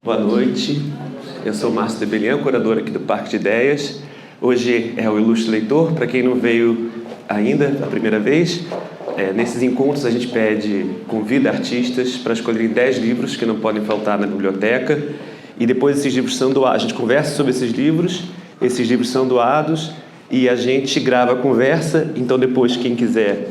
Boa noite, eu sou o Márcio Debelian, curador aqui do Parque de Ideias. Hoje é o Ilustre Leitor, para quem não veio ainda a primeira vez. Nesses encontros a gente convida artistas para escolherem 10 livros que não podem faltar na biblioteca. E depois esses livros são doados, a gente conversa sobre esses livros são doados e a gente grava a conversa. Então depois quem quiser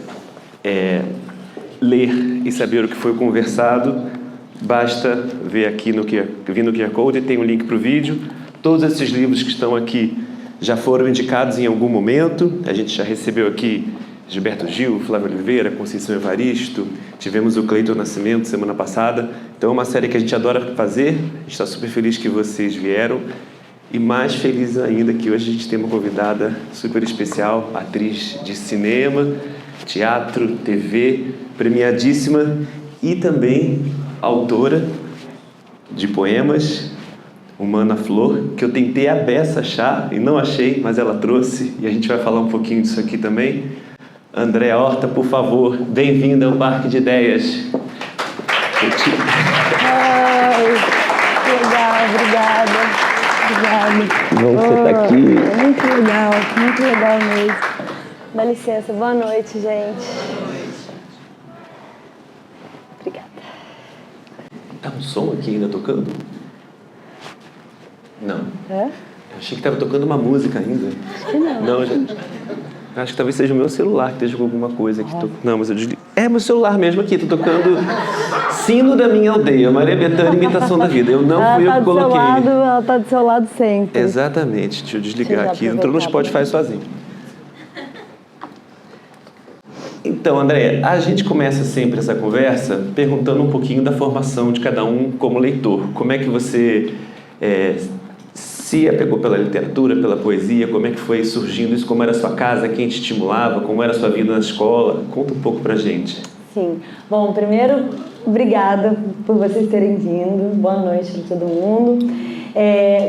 ler e saber o que foi conversado, basta vir aqui no QR Code, tem um link para o vídeo. Todos esses livros que estão aqui já foram indicados em algum momento. A gente já recebeu aqui Gilberto Gil, Flávio Oliveira, Conceição Evaristo, tivemos o Cleiton Nascimento semana passada. Então é uma série que a gente adora fazer, a gente está super feliz que vocês vieram e mais feliz ainda que hoje a gente tem uma convidada super especial, atriz de cinema, teatro, TV, premiadíssima e também autora de poemas, Humana Flor, que eu tentei a beça achar e não achei, mas ela trouxe e a gente vai falar um pouquinho disso aqui também. Andréa Horta, por favor, bem-vinda ao Parque de Ideias. Ai, que legal, obrigada. Bom você estar aqui. Muito legal mesmo. Dá licença, boa noite, gente. Obrigada. Tá um som aqui ainda tocando? Não. É? Eu achei que estava tocando uma música ainda. Acho que não. Não, gente. Acho que talvez seja o meu celular que esteja com alguma coisa aqui. Não, mas eu desliguei. É meu celular mesmo aqui. Tô tocando Sino da Minha Aldeia, Maria Bethânia, Imitação da Vida. Eu não fui eu que coloquei. Ela tá do seu lado sempre. Exatamente. Deixa eu desligar aqui. Entrou no Spotify sozinho. Então, Andréa, a gente começa sempre essa conversa perguntando um pouquinho da formação de cada um como leitor. Como é que você se apegou pela literatura, pela poesia? Como é que foi surgindo isso? Como era a sua casa? Quem te estimulava? Como era a sua vida na escola? Conta um pouco pra gente. Sim. Bom, primeiro, obrigada por vocês terem vindo. Boa noite para todo mundo.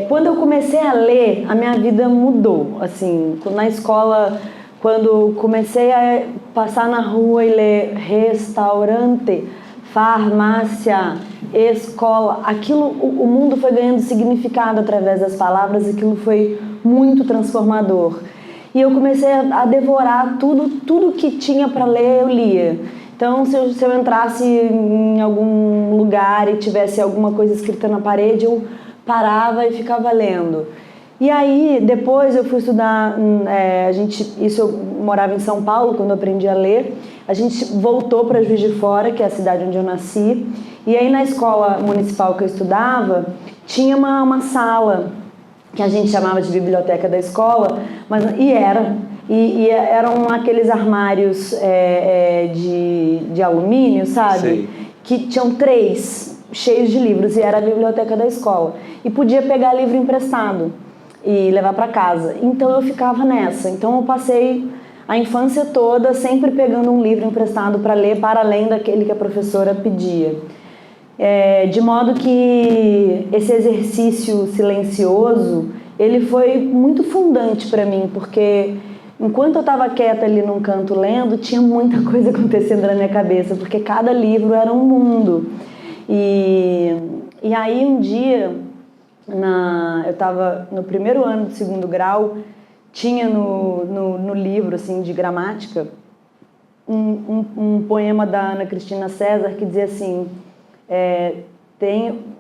Quando eu comecei a ler, a minha vida mudou. Assim, na escola, quando comecei a passar na rua e ler restaurante, farmácia, escola, o mundo foi ganhando significado através das palavras, aquilo foi muito transformador. E eu comecei a devorar tudo que tinha para ler, eu lia. Então, se eu entrasse em algum lugar e tivesse alguma coisa escrita na parede, eu parava e ficava lendo. E aí, depois eu fui estudar, eu morava em São Paulo quando eu aprendi a ler. A gente voltou para Juiz de Fora, que é a cidade onde eu nasci. E aí na escola municipal que eu estudava, tinha uma sala que a gente chamava de biblioteca da escola, eram aqueles armários de alumínio, sabe? Sei. Que tinham 3 cheios de livros, e era a biblioteca da escola. E podia pegar livro emprestado e levar para casa. Então eu ficava nessa. Então eu passei a infância toda sempre pegando um livro emprestado para ler, para além daquele que a professora pedia. De modo que esse exercício silencioso, ele foi muito fundante para mim, porque enquanto eu estava quieta ali num canto lendo, tinha muita coisa acontecendo na minha cabeça, porque cada livro era um mundo. E aí um dia, eu estava no primeiro ano do 2º grau, tinha no livro assim, de gramática um poema da Ana Cristina César que dizia assim,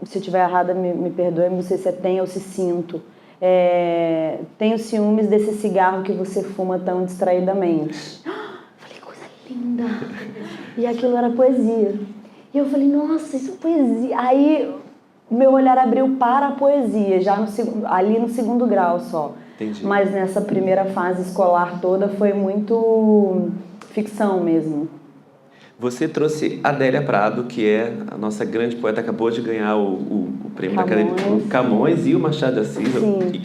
se eu estiver errada me perdoe, não sei se tem ou se sinto, tenho ciúmes desse cigarro que você fuma tão distraidamente. Falei, coisa linda! E aquilo era poesia. E eu falei, nossa, isso é poesia. Aí meu olhar abriu para a poesia, já ali no 2º grau só. Entendi. Mas nessa primeira fase escolar toda foi muito ficção mesmo. Você trouxe Adélia Prado, que é a nossa grande poeta, acabou de ganhar o prêmio da Academia Camões e o Machado de Assis,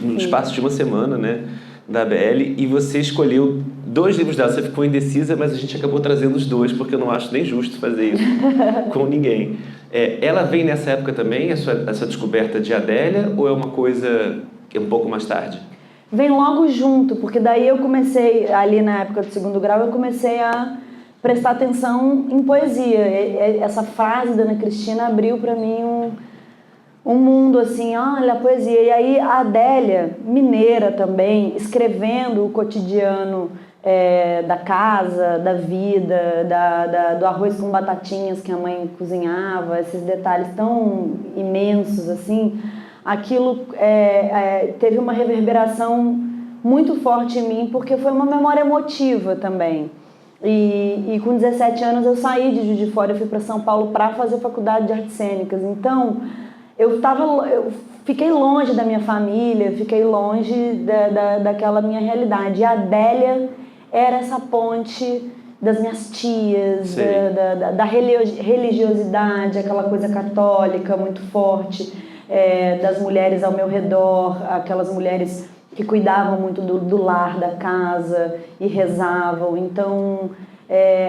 no espaço de uma semana, né, da ABL, e você escolheu 2 livros dela. Você ficou indecisa, mas a gente acabou trazendo os 2, porque eu não acho nem justo fazer isso com ninguém. Ela vem nessa época também, essa descoberta de Adélia, ou é uma coisa que é um pouco mais tarde? Vem logo junto, porque daí eu comecei, ali na época do 2º grau, eu comecei a prestar atenção em poesia. Essa fase da Ana Cristina abriu para mim um mundo assim, olha a poesia. E aí a Adélia, mineira também, escrevendo o cotidiano da casa, da vida, do arroz com batatinhas que a mãe cozinhava, esses detalhes tão imensos assim, aquilo teve uma reverberação muito forte em mim, porque foi uma memória emotiva também. E com 17 anos eu saí de Juiz de Fora, eu fui para São Paulo para fazer faculdade de artes cênicas. Então, eu fiquei longe da minha família, fiquei longe daquela minha realidade. E a Adélia era essa ponte das minhas tias, da religiosidade, aquela coisa católica muito forte, das mulheres ao meu redor, aquelas mulheres que cuidavam muito do lar, da casa e rezavam. Então,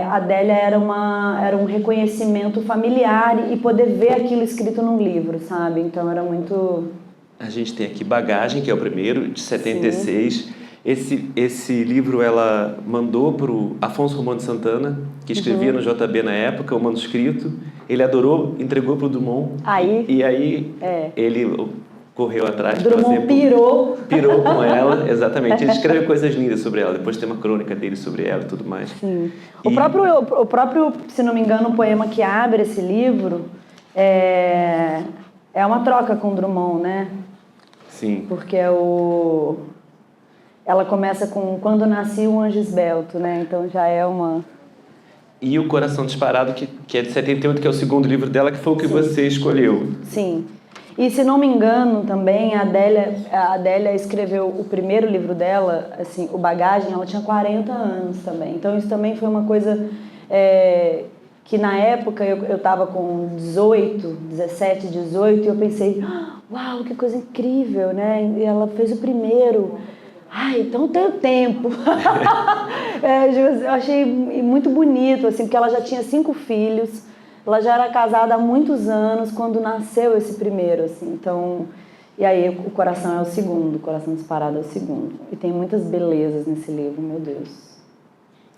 a Adélia era um reconhecimento familiar e poder ver aquilo escrito num livro, sabe? Então, era muito... A gente tem aqui Bagagem, que é o primeiro, de 76. Esse livro ela mandou para o Afonso Romão de Santana, que escrevia no JB na época, o manuscrito. Ele adorou, entregou para o Drummond. E aí ele correu atrás. Drummond pirou com ela, exatamente. Ele escreve coisas lindas sobre ela. Depois tem uma crônica dele sobre ela e tudo mais. Sim. O próprio, se não me engano, o poema que abre esse livro é uma troca com o Drummond, né? Sim. Porque ela começa com Quando Nasci um Anjo Esbelto, né? Então já é uma... E o Coração Disparado, que é de 78, que é o segundo livro dela, que foi o que você escolheu. Sim. E se não me engano também, a Adélia escreveu o primeiro livro dela, assim, o Bagagem, ela tinha 40 anos também. Então isso também foi uma coisa que na época eu estava com 17, 18, e eu pensei, uau, que coisa incrível, né? E ela fez o primeiro. Ai, então eu tenho tempo. Eu achei muito bonito, assim, porque ela já tinha 5 filhos, ela já era casada há muitos anos quando nasceu esse primeiro, assim. Então, e aí o Coração é o segundo, o Coração Disparado é o segundo. E tem muitas belezas nesse livro, meu Deus.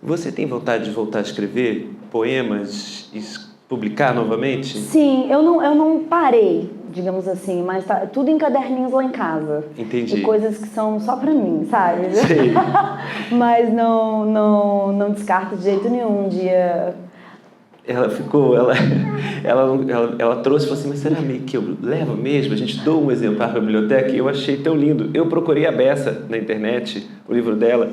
Você tem vontade de voltar a escrever poemas e publicar novamente? Sim, eu não parei, digamos assim, mas tá tudo em caderninhos lá em casa. Entendi. E coisas que são só pra mim, sabe? Sei. Mas não descarto de jeito nenhum um dia. Ela trouxe e falou assim, mas será que eu levo mesmo? A gente dou um exemplar para a biblioteca e eu achei tão lindo. Eu procurei a beça na internet, o livro dela,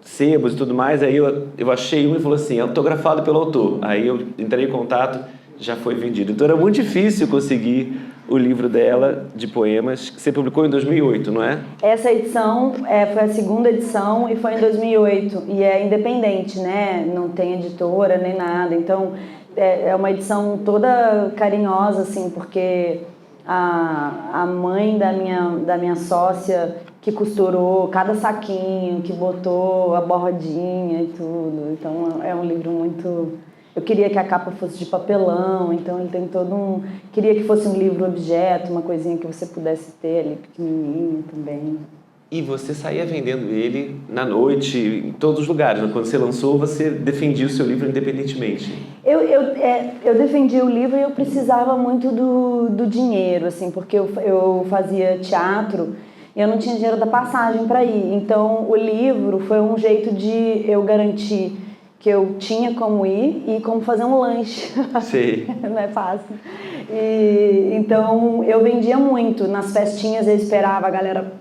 sebos e tudo mais, aí eu achei um e falou assim, autografado pelo autor. Aí eu entrei em contato, já foi vendido. Então era muito difícil conseguir o livro dela de poemas, que você publicou em 2008, não é? Essa edição foi a segunda edição e foi em 2008. E é independente, né? Não tem editora nem nada. Então é uma edição toda carinhosa, assim, porque a mãe da minha sócia que costurou cada saquinho, que botou a bordinha e tudo. Então é um livro muito... Eu queria que a capa fosse de papelão, então ele tem todo um... Queria que fosse um livro-objeto, uma coisinha que você pudesse ter ali, pequenininho também. E você saía vendendo ele na noite, em todos os lugares, né? Quando você lançou, você defendia o seu livro independentemente. Eu defendia o livro e eu precisava muito do dinheiro, assim, porque eu fazia teatro e eu não tinha dinheiro da passagem para ir. Então, o livro foi um jeito de eu garantir que eu tinha como ir e como fazer um lanche. Sei. Não é fácil. Então, eu vendia muito. Nas festinhas, eu esperava a galera...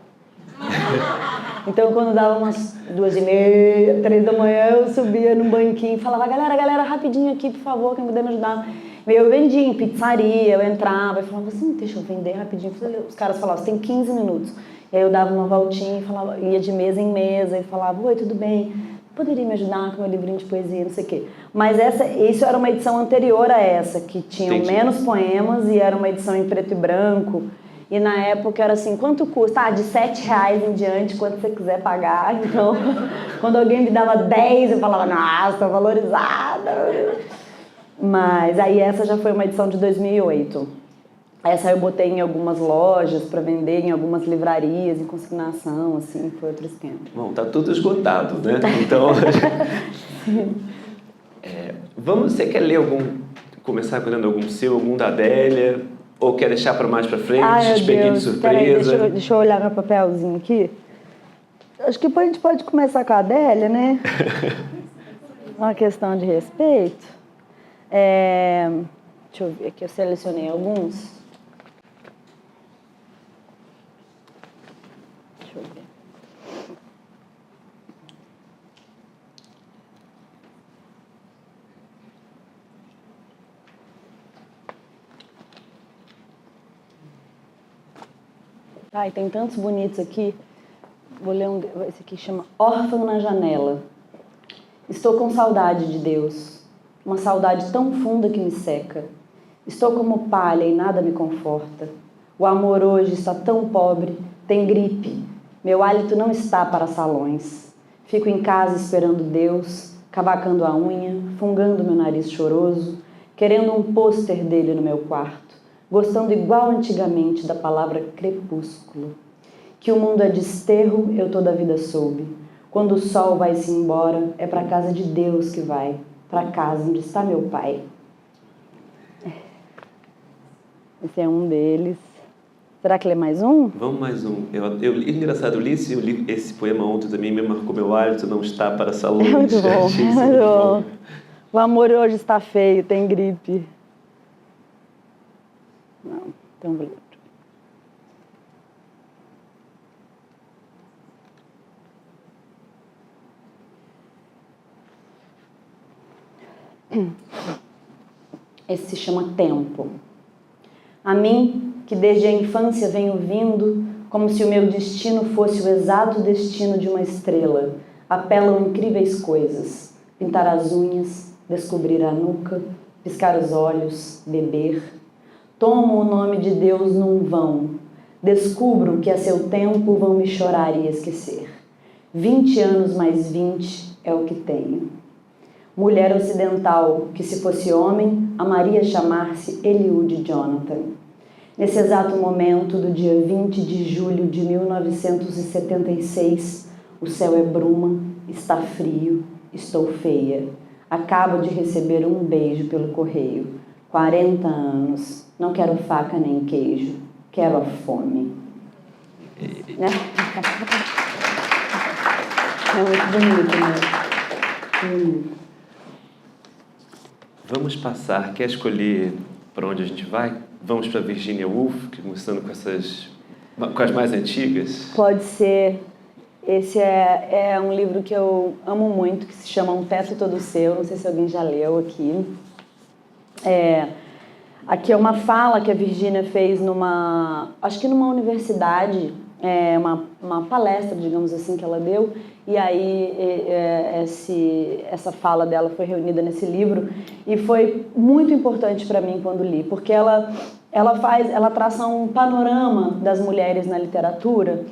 Então, quando dava umas 2h30, 3 da manhã, eu subia num banquinho e falava, galera, rapidinho aqui, por favor, quem puder me ajudar. Eu vendia em pizzaria, eu entrava e falava assim, deixa eu vender rapidinho. Os caras falavam, você tem 15 minutos. E aí eu dava uma voltinha e falava, ia de mesa em mesa e falava, oi, tudo bem? Poderia me ajudar com meu livrinho de poesia, não sei o quê. Mas isso era uma edição anterior a essa, que tinham menos poemas e era uma edição em preto e branco. E na época era assim, quanto custa? De R$7 em diante, quanto você quiser pagar. Então, quando alguém me dava 10, eu falava, nossa, valorizada. Mas aí essa já foi uma edição de 2008. Essa eu botei em algumas lojas para vender, em algumas livrarias, em consignação, assim, foi outro esquema. Bom, tá tudo esgotado, né? Então, você quer ler começar lendo algum seu, algum da Adélia? Ou quer deixar para mais para frente, Ai, te peguei de Deus. Peraí, surpresa? deixa eu olhar meu papelzinho aqui. Acho que a gente pode começar com a Adélia, né? Uma questão de respeito. Deixa eu ver aqui, eu selecionei alguns. Deixa eu ver. Ai, tem tantos bonitos aqui. Vou ler esse aqui chama Órfão na Janela. Estou com saudade de Deus, uma saudade tão funda que me seca. Estou como palha e nada me conforta. O amor hoje está tão pobre, tem gripe. Meu hálito não está para salões. Fico em casa esperando Deus, cavacando a unha, fungando meu nariz choroso, querendo um pôster dele no meu quarto, gostando igual antigamente da palavra crepúsculo. Que o mundo é desterro, eu toda a vida soube. Quando o sol vai-se embora, é para a casa de Deus que vai, para casa onde está meu pai. Esse é um deles. Será que lê mais um? Vamos mais um. Engraçado, eu li esse poema ontem também, me marcou meu hálito, não está para salões. É muito bom, Achei isso muito bom. bom. O amor hoje está feio, tem gripe. Não, então vou ler. Esse se chama Tempo. A mim, que desde a infância venho vindo, como se o meu destino fosse o exato destino de uma estrela, apelam incríveis coisas: pintar as unhas, descobrir a nuca, piscar os olhos, beber. Tomo o nome de Deus num vão, descubro que a seu tempo vão me chorar e esquecer. 20 anos mais 20 é o que tenho. Mulher ocidental, que se fosse homem, amaria chamar-se Eliud Jonathan. Nesse exato momento do dia 20 de julho de 1976, o céu é bruma, está frio, estou feia. Acabo de receber um beijo pelo correio. 40 anos, não quero faca nem queijo, quero a fome. É muito bonito, né? Vamos passar, quer escolher para onde a gente vai? Vamos para Virginia Woolf, começando com as mais antigas? Pode ser. Esse é um livro que eu amo muito, que se chama Um Teto Todo Seu. Não sei se alguém já leu aqui. Aqui é uma fala que a Virginia fez acho que numa universidade, uma palestra, digamos assim, que ela deu, e aí essa fala dela foi reunida nesse livro e foi muito importante para mim quando li, porque ela traça um panorama das mulheres na literatura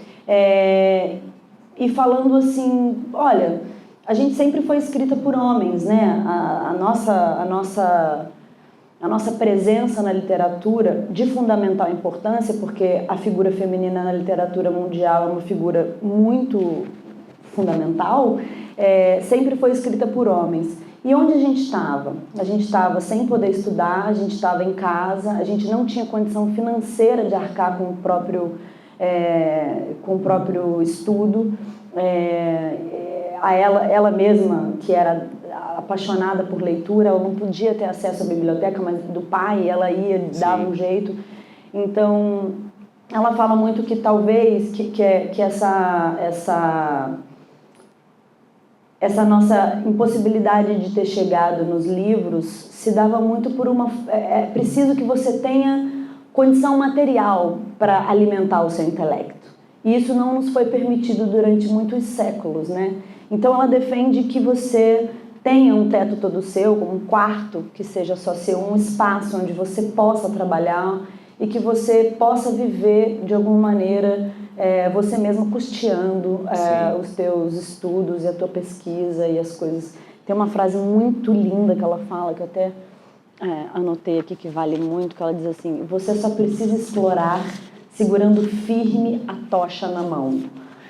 e falando assim, olha, a gente sempre foi escrita por homens, né? A nossa presença na literatura de fundamental importância, porque a figura feminina na literatura mundial é uma figura muito fundamental, sempre foi escrita por homens. E onde a gente estava? A gente estava sem poder estudar, a gente estava em casa, a gente não tinha condição financeira de arcar com o próprio estudo. Ela mesma, que era apaixonada por leitura, ela não podia ter acesso à biblioteca, mas do pai ela ia, dava um jeito. Então, ela fala muito que talvez que essa nossa impossibilidade de ter chegado nos livros se dava muito por é preciso que você tenha condição material para alimentar o seu intelecto. E isso não nos foi permitido durante muitos séculos, né? Então ela defende que você tenha um teto todo seu, um quarto que seja só seu, um espaço onde você possa trabalhar e que você possa viver de alguma maneira você mesmo custeando os teus estudos e a tua pesquisa e as coisas. Tem uma frase muito linda que ela fala, que eu até anotei aqui, que vale muito, que ela diz assim: você só precisa explorar segurando firme a tocha na mão.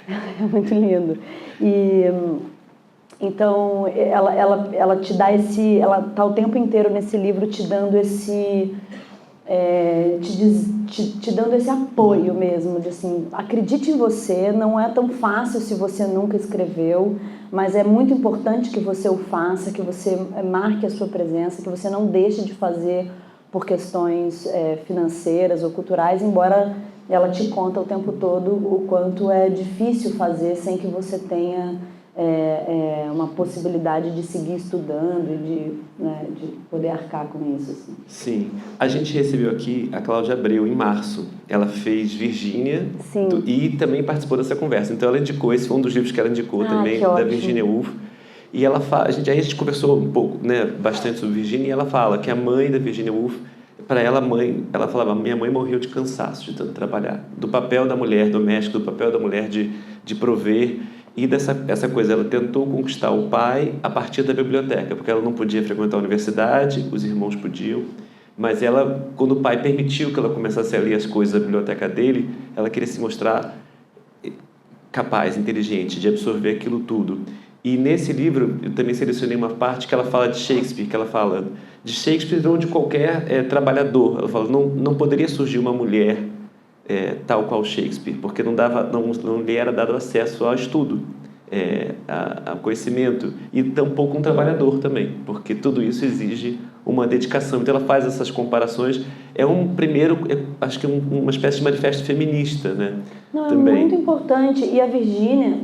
É muito lindo. E então ela te dá ela está o tempo inteiro nesse livro te dando te dando esse apoio mesmo, de assim, acredite em você, não é tão fácil se você nunca escreveu, mas é muito importante que você o faça, que você marque a sua presença, que você não deixe de fazer por questões financeiras ou culturais, embora ela te conta o tempo todo o quanto é difícil fazer sem que você tenha uma possibilidade de seguir estudando e de poder arcar com isso. Assim. Sim. A gente recebeu aqui a Cláudia Abreu em março. Ela fez Virgínia e também participou dessa conversa. Então ela indicou, esse foi um dos livros que ela indicou também, da Virginia Woolf. E ela fala, aí a gente conversou um pouco, bastante sobre Virginia, e ela fala que a mãe da Virginia Woolf, para ela, ela falava, minha mãe morreu de cansaço de tanto trabalhar. Do papel da mulher doméstica, do papel da mulher de prover. E essa coisa, ela tentou conquistar o pai a partir da biblioteca, porque ela não podia frequentar a universidade, os irmãos podiam, mas ela, quando o pai permitiu que ela começasse a ler as coisas da biblioteca dele, ela queria se mostrar capaz, inteligente, de absorver aquilo tudo. E nesse livro, eu também selecionei uma parte que ela fala de Shakespeare, que ela fala de Shakespeare ou de qualquer trabalhador. Ela fala, não poderia surgir uma mulher tal qual Shakespeare, porque não lhe era dado acesso ao estudo, a conhecimento, e tampouco um trabalhador também, porque tudo isso exige uma dedicação. Então ela faz essas comparações. Acho que uma espécie de manifesto feminista, né? Não, também. É muito importante. E a Virgínia,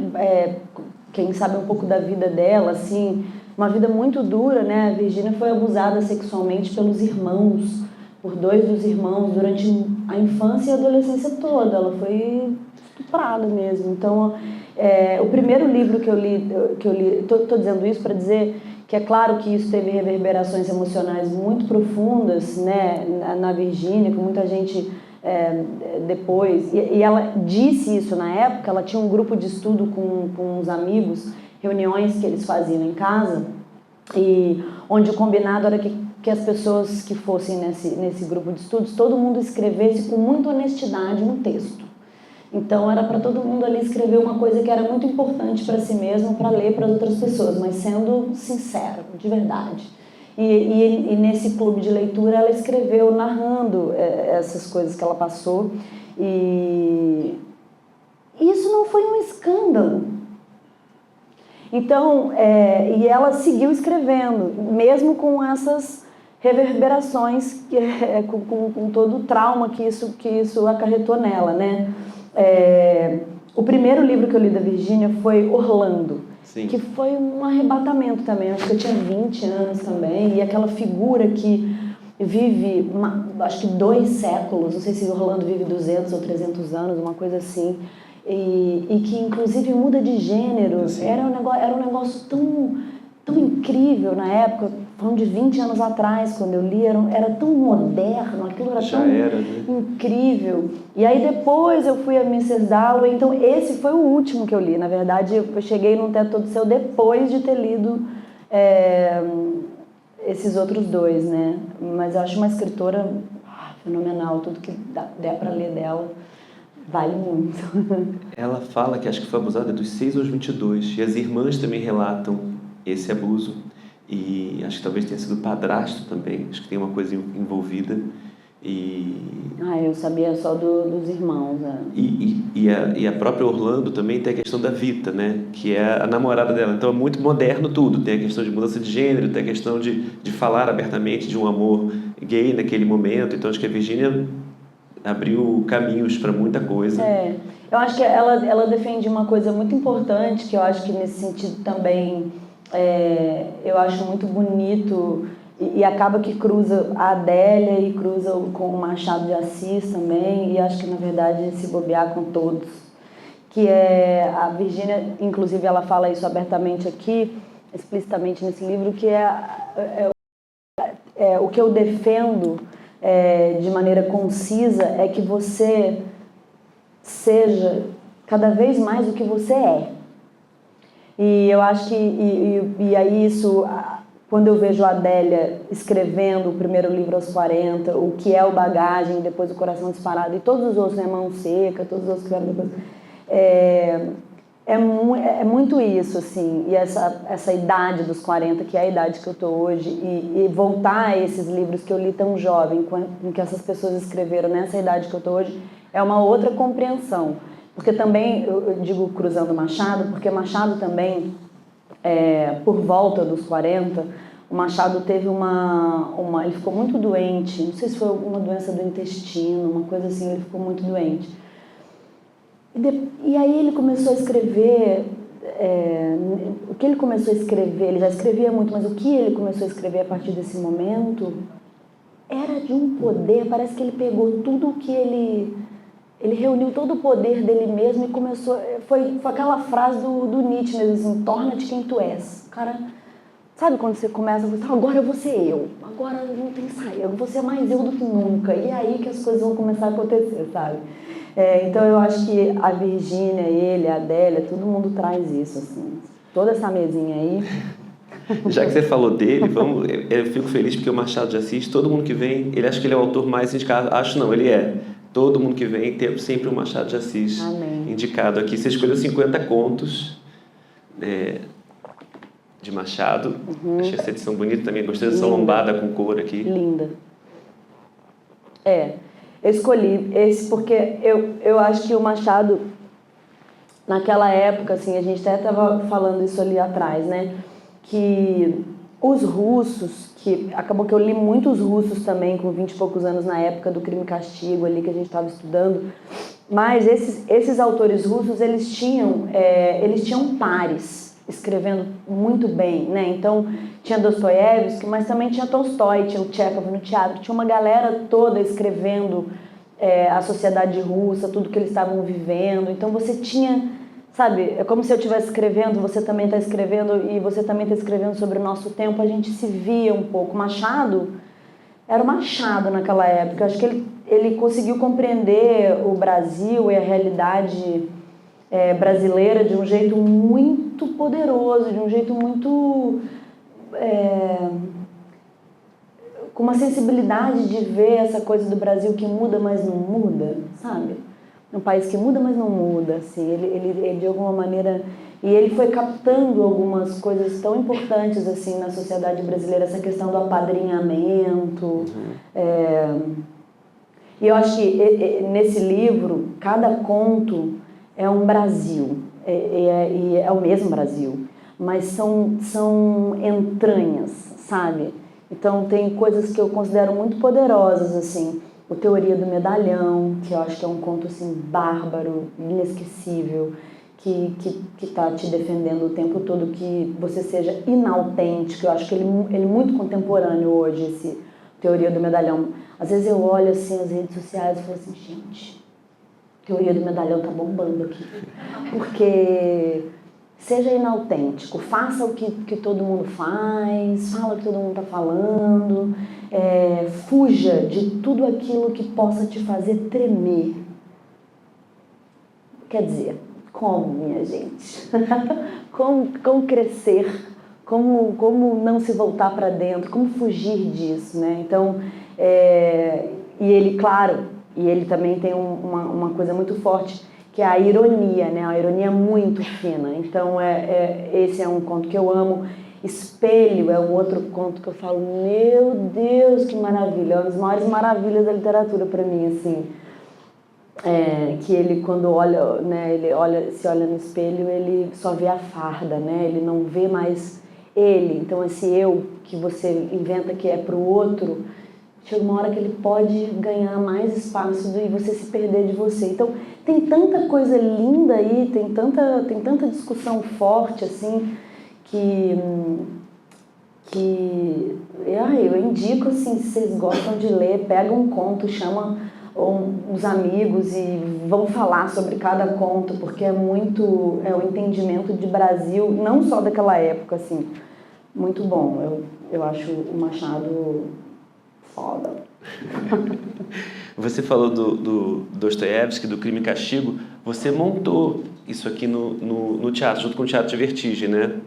quem sabe um pouco da vida dela, assim, uma vida muito dura, né? A Virgínia foi abusada sexualmente pelos irmãos, por 2 dos irmãos, durante a infância e a adolescência toda. Ela foi estuprada mesmo. Então, o primeiro livro que eu li, estou dizendo isso para dizer que é claro que isso teve reverberações emocionais muito profundas, né, na Virgínia, com muita gente depois. E ela disse isso na época. Ela tinha um grupo de estudo com uns amigos, reuniões que eles faziam em casa, e onde o combinado era que as pessoas que fossem nesse grupo de estudos, todo mundo escrevesse com muita honestidade um texto. Então era para todo mundo ali escrever uma coisa que era muito importante para si mesmo, para ler para as outras pessoas, mas sendo sincero, de verdade. E nesse clube de leitura ela escreveu narrando essas coisas que ela passou, e isso não foi um escândalo. Então, e ela seguiu escrevendo, mesmo com essas reverberações, com todo o trauma que isso acarretou nela, né? O primeiro livro que eu li da Virgínia foi Orlando, Sim. Que foi um arrebatamento também. Acho que eu tinha 20 anos também, e aquela figura que vive, acho que 2 séculos, não sei se Orlando vive 200 ou 300 anos, uma coisa assim, e que inclusive muda de gênero. Era um negócio tão incrível na época, falando de 20 anos atrás, quando eu li, era tão moderno, aquilo era incrível. E aí depois eu fui a Mrs. Dalloway, então esse foi o último que eu li. Na verdade, eu cheguei num Teto Todo Seu depois de ter lido esses outros 2, né? Mas eu acho uma escritora fenomenal, tudo que der para ler dela vale muito. Ela fala que acho que foi abusada dos 6 aos 22, e as irmãs também relatam esse abuso, e acho que talvez tenha sido padrasto também, acho que tem uma coisa envolvida. Eu sabia só dos irmãos. E a própria Orlando também tem a questão da Vita, né? Que é a namorada dela. Então é muito moderno tudo. Tem a questão de mudança de gênero, tem a questão de falar abertamente de um amor gay naquele momento. Então acho que a Virgínia abriu caminhos para muita coisa. Eu acho que ela defende uma coisa muito importante, que eu acho que nesse sentido também eu acho muito bonito, e acaba que cruza a Adélia e cruza com o Machado de Assis também, e acho que na verdade se bobear com todos, que a Virgínia, inclusive ela fala isso abertamente aqui, explicitamente nesse livro, que o que eu defendo de maneira concisa é que você seja cada vez mais o que você é. E eu acho que e aí isso, quando eu vejo a Adélia escrevendo o primeiro livro aos 40, o que é o Bagagem, depois o Coração Disparado, e todos os outros, né, Mão Seca, todos os outros que vieram depois, É muito isso, assim, e essa idade dos 40, que é a idade que eu tô hoje, e voltar a esses livros que eu li tão jovem, com que essas pessoas escreveram nessa idade que eu tô hoje, é uma outra compreensão. Porque também, eu digo cruzando Machado, porque Machado também, por volta dos 40, o Machado teve ele ficou muito doente, não sei se foi uma doença do intestino, uma coisa assim, ele ficou muito doente. E aí ele começou a escrever, o que ele começou a escrever, ele já escrevia muito, mas o que ele começou a escrever a partir desse momento era de um poder, parece que ele pegou tudo o que ele reuniu todo o poder dele mesmo e começou, foi aquela frase do Nietzsche mesmo, assim, torna-te quem tu és. Cara, sabe quando você começa a pensar, agora eu vou ser eu, agora não tem saída, eu vou ser mais eu do que nunca, e é aí que as coisas vão começar a acontecer, sabe? Então eu acho que a Virgínia, ele, a Adélia, todo mundo traz isso, assim. Toda essa mesinha aí. Já que você falou dele, eu fico feliz porque o Machado de Assis, todo mundo que vem, ele acha que ele é o autor mais indicado. Acho não, ele é. Todo mundo que vem tem sempre o Machado de Assis. Amém. Indicado aqui. Você escolheu 50 contos de Machado. Achei essa edição bonita também. Gostei dessa lombada com cor aqui. Linda. Eu escolhi esse porque eu acho que o Machado, naquela época, assim, a gente até estava falando isso ali atrás, né? Que os russos, que acabou que eu li muitos russos também, com 20 e poucos anos, na época do Crime e Castigo, ali que a gente estava estudando, mas esses autores russos, eles tinham pares escrevendo muito bem, né? Então, tinha Dostoiévski, mas também tinha Tolstói, tinha o Tchekhov no teatro, tinha uma galera toda escrevendo a sociedade russa, tudo que eles estavam vivendo. Então, você tinha, sabe, é como se eu estivesse escrevendo, você também está escrevendo e você também está escrevendo sobre o nosso tempo, a gente se via um pouco. Machado era o Machado naquela época. Eu acho que ele conseguiu compreender o Brasil e a realidade brasileira de um jeito muito poderoso, de um jeito muito com uma sensibilidade de ver essa coisa do Brasil que muda, mas não muda, sabe? Um país que muda, mas não muda, assim. Ele de alguma maneira, e ele foi captando algumas coisas tão importantes assim na sociedade brasileira, essa questão do apadrinhamento. E eu acho que nesse livro cada conto é um Brasil, e é o mesmo Brasil, mas são entranhas, sabe? Então tem coisas que eu considero muito poderosas, assim, o Teoria do Medalhão, que eu acho que é um conto assim bárbaro, inesquecível, que está te defendendo o tempo todo que você seja inautêntico. Eu acho que ele é muito contemporâneo hoje, esse Teoria do Medalhão. Às vezes eu olho assim as redes sociais e falo assim, gente, Teoria do Medalhão tá bombando aqui. Porque seja inautêntico, faça o que todo mundo faz, fala o que todo mundo tá falando, fuja de tudo aquilo que possa te fazer tremer. Quer dizer, como, minha gente? como crescer? Como não se voltar para dentro? Como fugir disso, né? Então, e ele, claro, e ele também tem uma coisa muito forte, que é a ironia, né? A ironia muito fina. Então, esse é um conto que eu amo. Espelho é um outro conto que eu falo, meu Deus, que maravilha. É uma das maiores maravilhas da literatura para mim, assim. Que ele, quando olha, né, se olha no espelho, ele só vê a farda, né? Ele não vê mais ele. Então, esse eu que você inventa que é para o outro, chega uma hora que ele pode ganhar mais espaço e você se perder de você. Então, tem tanta coisa linda aí, tem tanta discussão forte, assim, que eu indico, assim, se vocês gostam de ler, pega um conto, chama uns amigos e vão falar sobre cada conto, porque é o entendimento de Brasil, não só daquela época, assim, muito bom. Eu acho o Machado foda. Você falou do Dostoiévski, do Crime e Castigo. Você montou isso aqui no teatro, junto com o Teatro de Vertigem, né?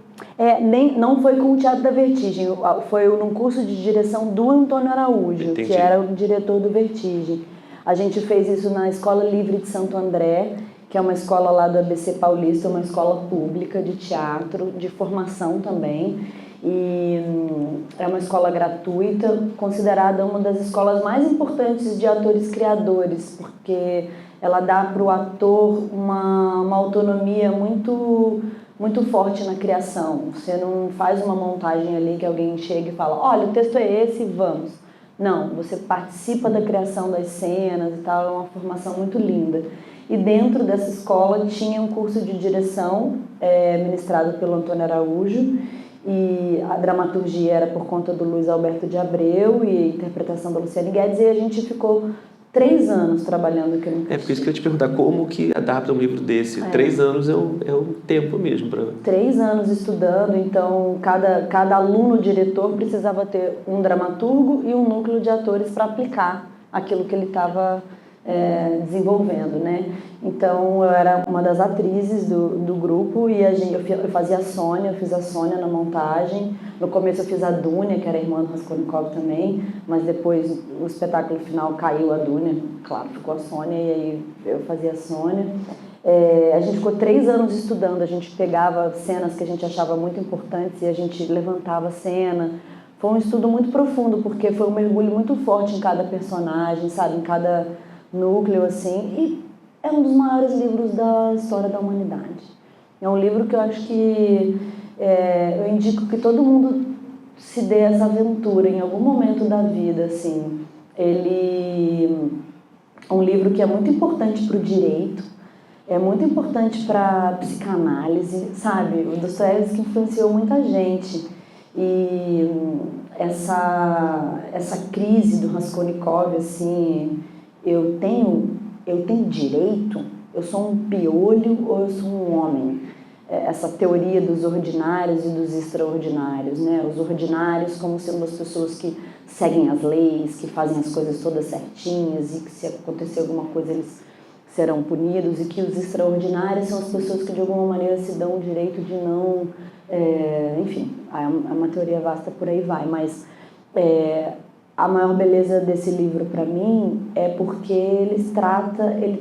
Não foi com o Teatro da Vertigem, foi num curso de direção do Antônio Araújo, Entendi. Que era o diretor do Vertigem. A gente fez isso na Escola Livre de Santo André, que é uma escola lá do ABC Paulista, uma escola pública de teatro, de formação também. E é uma escola gratuita, considerada uma das escolas mais importantes de atores criadores, porque ela dá para o ator uma autonomia muito forte na criação. Você não faz uma montagem ali que alguém chega e fala, olha, o texto é esse, vamos. Não, você participa da criação das cenas e tal, é uma formação muito linda. E dentro dessa escola tinha um curso de direção ministrado pelo Antônio Araújo, e a dramaturgia era por conta do Luiz Alberto de Abreu e a interpretação da Luciane Guedes, e a gente ficou 3 anos trabalhando aqui no curso. Porque isso que eu ia te perguntar, como que adapta um livro desse? 3 anos é um tempo mesmo para... 3 anos estudando, então cada aluno diretor precisava ter um dramaturgo e um núcleo de atores para aplicar aquilo que ele estava desenvolvendo, né? Então eu era uma das atrizes do grupo e eu fazia a Sônia, eu fiz a Sônia na montagem. No começo eu fiz a Dúnia, que era irmã do Raskolnikov também, mas depois o espetáculo final caiu a Dúnia, claro, ficou a Sônia e aí eu fazia a Sônia. A gente ficou 3 anos estudando, a gente pegava cenas que a gente achava muito importantes e a gente levantava a cena. Foi um estudo muito profundo, porque foi um mergulho muito forte em cada personagem, sabe, em cada núcleo, assim, e é um dos maiores livros da história da humanidade. É um livro que eu acho que eu indico que todo mundo se dê essa aventura em algum momento da vida, assim. Ele é um livro que é muito importante para o direito, é muito importante para a psicanálise, sabe? O Dostoiévski influenciou muita gente. E essa crise do Raskolnikov, assim, eu tenho direito? Eu sou um piolho ou eu sou um homem? Essa teoria dos ordinários e dos extraordinários, né? Os ordinários como sendo as pessoas que seguem as leis, que fazem as coisas todas certinhas e que se acontecer alguma coisa eles serão punidos, e que os extraordinários são as pessoas que de alguma maneira se dão o direito de não... enfim, é uma teoria vasta, por aí vai, mas a maior beleza desse livro para mim é porque ele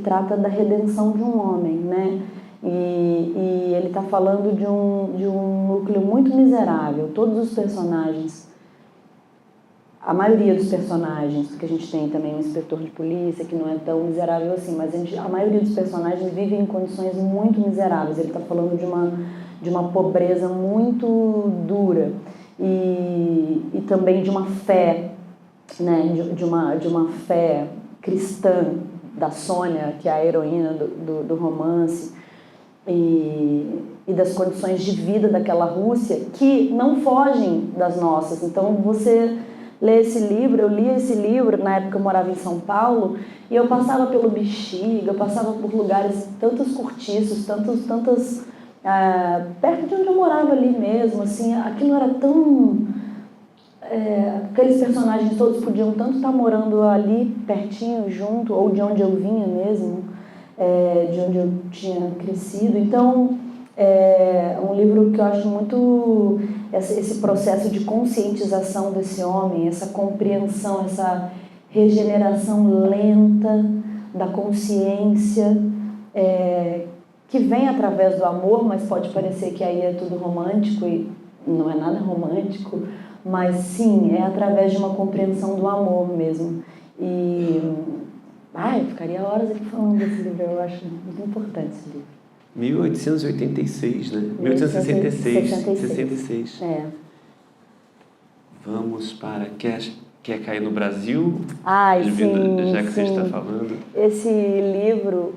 trata da redenção de um homem, né? E ele está falando de um núcleo muito miserável. Todos os personagens, a maioria dos personagens, porque a gente tem também um inspetor de polícia que não é tão miserável assim, mas a maioria dos personagens vivem em condições muito miseráveis. Ele está falando de uma pobreza muito dura e também de uma fé, né, de uma fé cristã da Sônia, que é a heroína do romance, e das condições de vida daquela Rússia que não fogem das nossas. Então você lê esse livro, eu li esse livro na época que eu morava em São Paulo, e eu passava pelo Bexiga, eu passava por lugares, tantos cortiços, tantas perto de onde eu morava ali mesmo, assim, aquilo era tão... aqueles personagens todos podiam tanto estar morando ali pertinho, junto, ou de onde eu vinha mesmo, de onde eu tinha crescido. Então é um livro que eu acho muito esse processo de conscientização desse homem, essa compreensão, essa regeneração lenta da consciência, que vem através do amor, mas pode parecer que aí é tudo romântico e não é nada romântico, mas sim, é através de uma compreensão do amor mesmo. E eu ficaria horas aqui falando desse livro, eu acho muito importante esse livro. 1886, né? 1866. Vamos para... Quer cair no Brasil? Sim, já que sim. você está falando. Esse livro,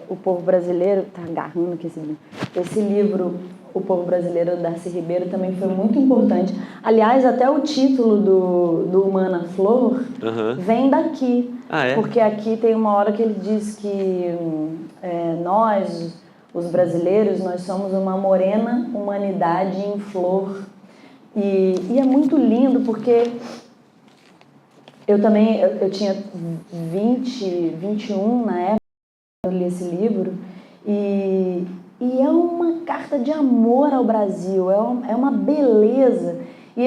O Povo Brasileiro, tá agarrando aqui esse livro. Esse livro, O Povo Brasileiro, do Darcy Ribeiro, também foi muito importante. Aliás, até o título do Humana Flor vem daqui. Porque aqui tem uma hora que ele diz que nós, os brasileiros, nós somos uma morena humanidade em flor. E é muito lindo porque... Eu tinha 21 na época, eu li esse livro, e é uma carta de amor ao Brasil, é uma beleza. E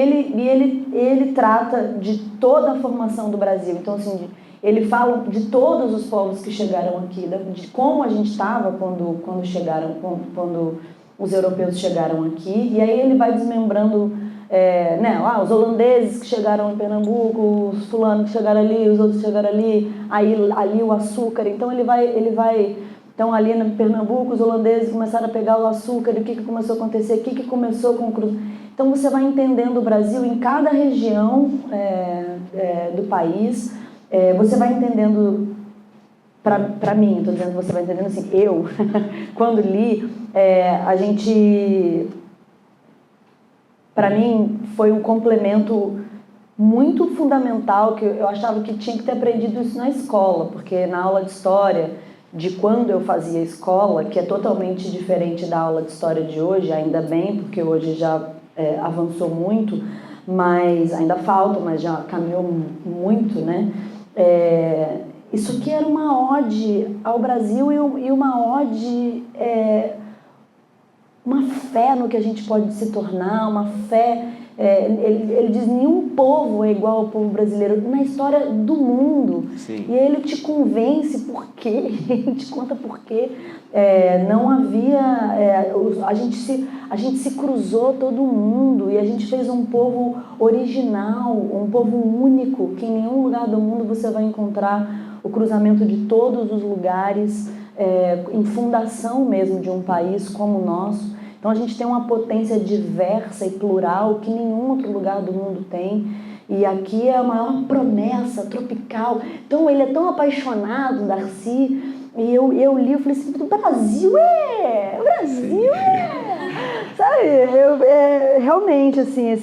ele trata de toda a formação do Brasil. Então, assim, ele fala de todos os povos que chegaram aqui, de como a gente estava quando os europeus chegaram aqui, e aí ele vai desmembrando, os holandeses que chegaram em Pernambuco, os fulanos que chegaram ali, os outros que chegaram ali, aí ali o açúcar. Então ele vai então ali em Pernambuco os holandeses começaram a pegar o açúcar, e o que começou a acontecer, o que começou com o cruzamento. Então você vai entendendo o Brasil em cada região do país, você vai entendendo. Para mim, estou dizendo, você vai entendendo assim, eu, quando li, para mim, foi um complemento muito fundamental, que eu achava que tinha que ter aprendido isso na escola, porque na aula de história, de quando eu fazia escola, que é totalmente diferente da aula de história de hoje, ainda bem, porque hoje já avançou muito, mas ainda falta, mas já caminhou muito, né? Isso aqui era uma ode ao Brasil e uma ode, uma fé no que a gente pode se tornar, uma fé. Ele diz: nenhum povo é igual ao povo brasileiro na história do mundo. Sim. E ele te convence por quê, ele te conta por quê. Não havia. A gente se cruzou todo mundo e a gente fez um povo original, um povo único, que em nenhum lugar do mundo você vai encontrar o cruzamento de todos os lugares, em fundação mesmo de um país como o nosso. Então a gente tem uma potência diversa e plural que nenhum outro lugar do mundo tem. E aqui é a maior promessa tropical. Então ele é tão apaixonado, Darcy, e eu li, eu falei assim: o Brasil sabe, realmente assim,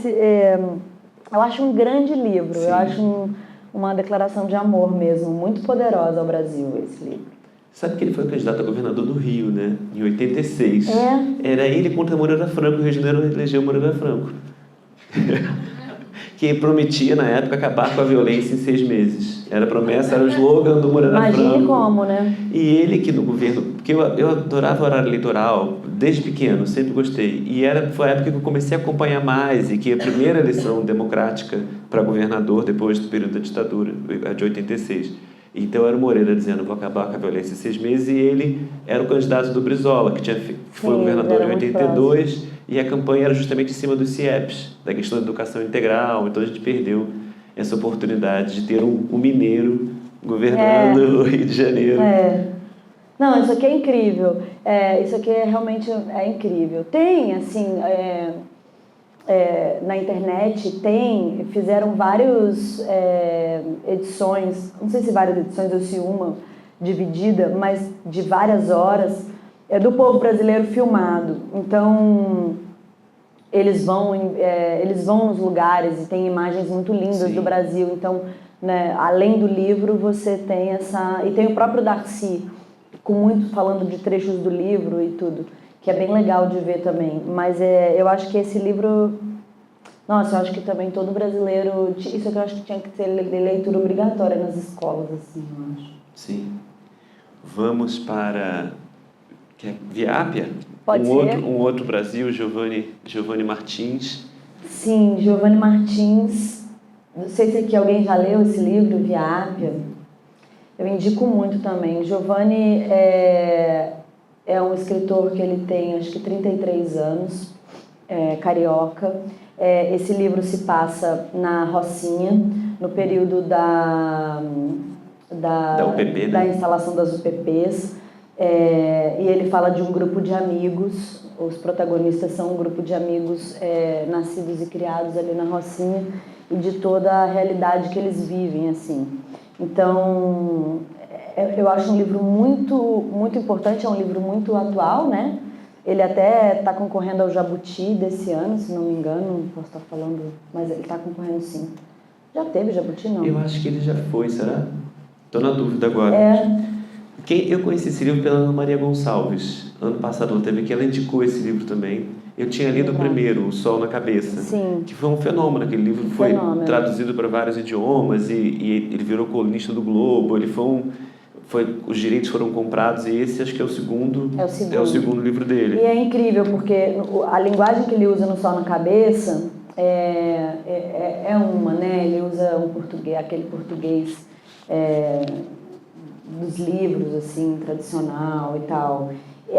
eu acho um grande livro. Sim. Eu acho uma declaração de amor mesmo, muito poderosa ao Brasil, esse livro. Sabe que ele foi candidato a governador do Rio, né? Em 86. Era ele contra Moreira Franco, o Rio de Janeiro elegeu Moreira Franco. Que prometia, na época, acabar com a violência em 6 meses. Era a promessa, era o slogan do Moreira Franco. Imagine como, né? E ele que no governo... Porque eu adorava o horário eleitoral, desde pequeno, sempre gostei. E foi a época que eu comecei a acompanhar mais, e que a primeira eleição democrática para governador, depois do período da ditadura, a de 86. Então era o Moreira dizendo: vou acabar com a violência em 6 meses, e ele era o candidato do Brizola, que foi governador em 82, e a campanha era justamente em cima dos CIEPs, da questão da educação integral. Então a gente perdeu essa oportunidade de ter um mineiro governando o Rio de Janeiro. Não, isso aqui é incrível. Isso aqui realmente é incrível. Tem, assim, na internet fizeram várias edições, não sei se várias edições ou se uma dividida, mas de várias horas, do povo brasileiro filmado. Então eles vão nos lugares e tem imagens muito lindas. Sim. Do Brasil. Então, né, além do livro, você tem e tem o próprio Darcy, falando de trechos do livro e tudo, que é bem legal de ver também. Mas eu acho que esse livro... Nossa, eu acho que também todo brasileiro... Isso aqui eu acho que tinha que ter leitura obrigatória nas escolas, assim, eu acho. Sim. Vamos para... Via Ápia? Pode ser. Um outro Brasil, Giovanni Martins. Sim, Giovanni Martins. Não sei se aqui alguém já leu esse livro, Via Ápia. Eu indico muito também. Giovanni é um escritor que ele tem, acho que 33 anos, carioca. Esse livro se passa na Rocinha, no período da UPP, da né? instalação das UPPs. E ele fala de um grupo de amigos. Os protagonistas são um grupo de amigos nascidos e criados ali na Rocinha, e de toda a realidade que eles vivem, assim. Então, eu acho um livro muito, muito importante, é um livro muito atual, né? Ele até está concorrendo ao Jabuti desse ano, se não me engano, não posso estar falando, mas ele está concorrendo sim. Já teve Jabuti, não? Eu acho que ele já foi, será? Estou na dúvida agora. Eu conheci esse livro pela Ana Maria Gonçalves. Ano passado ela teve aqui, ela indicou esse livro também. Eu tinha lido o primeiro, O Sol na Cabeça. Sim. Que foi um fenômeno. Aquele livro foi traduzido para vários idiomas e ele virou colunista do Globo. Os direitos foram comprados, e esse acho que é o segundo livro dele. E é incrível porque a linguagem que ele usa no Sol na Cabeça é uma, né? Ele usa um português, aquele português dos livros, assim, tradicional e tal.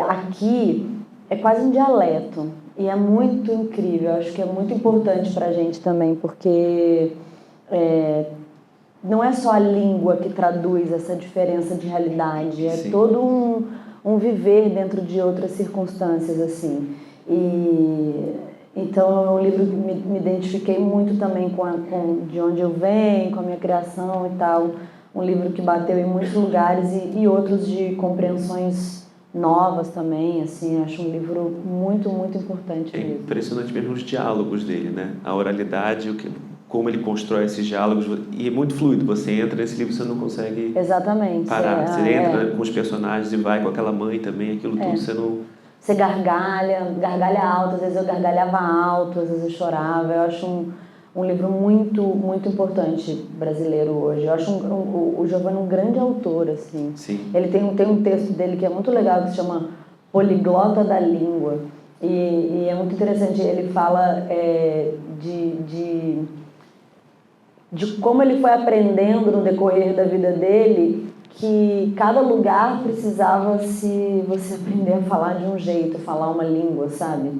Aqui é quase um dialeto e é muito incrível. Eu acho que é muito importante para a gente também, porque não é só a língua que traduz essa diferença de realidade, é todo um viver dentro de outras circunstâncias, assim. E então é um livro que me identifiquei muito também com de onde eu venho, com a minha criação e tal. Um livro que bateu em muitos lugares e outros de compreensões novas também, assim. Acho um livro muito, muito importante. É impressionante mesmo os diálogos dele, né? A oralidade, como ele constrói esses diálogos, e é muito fluido. Você entra nesse livro, você não consegue parar. Você entra com os personagens e vai com aquela mãe também, aquilo tudo você não... Você gargalha alto, às vezes eu gargalhava alto, às vezes eu chorava. Eu acho um livro muito, muito importante brasileiro hoje. Eu acho o Giovanni um grande autor, assim. Sim. Ele tem um texto dele que é muito legal, que se chama Poliglota da Língua. E é muito interessante, ele fala de como ele foi aprendendo no decorrer da vida dele, que cada lugar precisava você aprender a falar de um jeito, falar uma língua, sabe?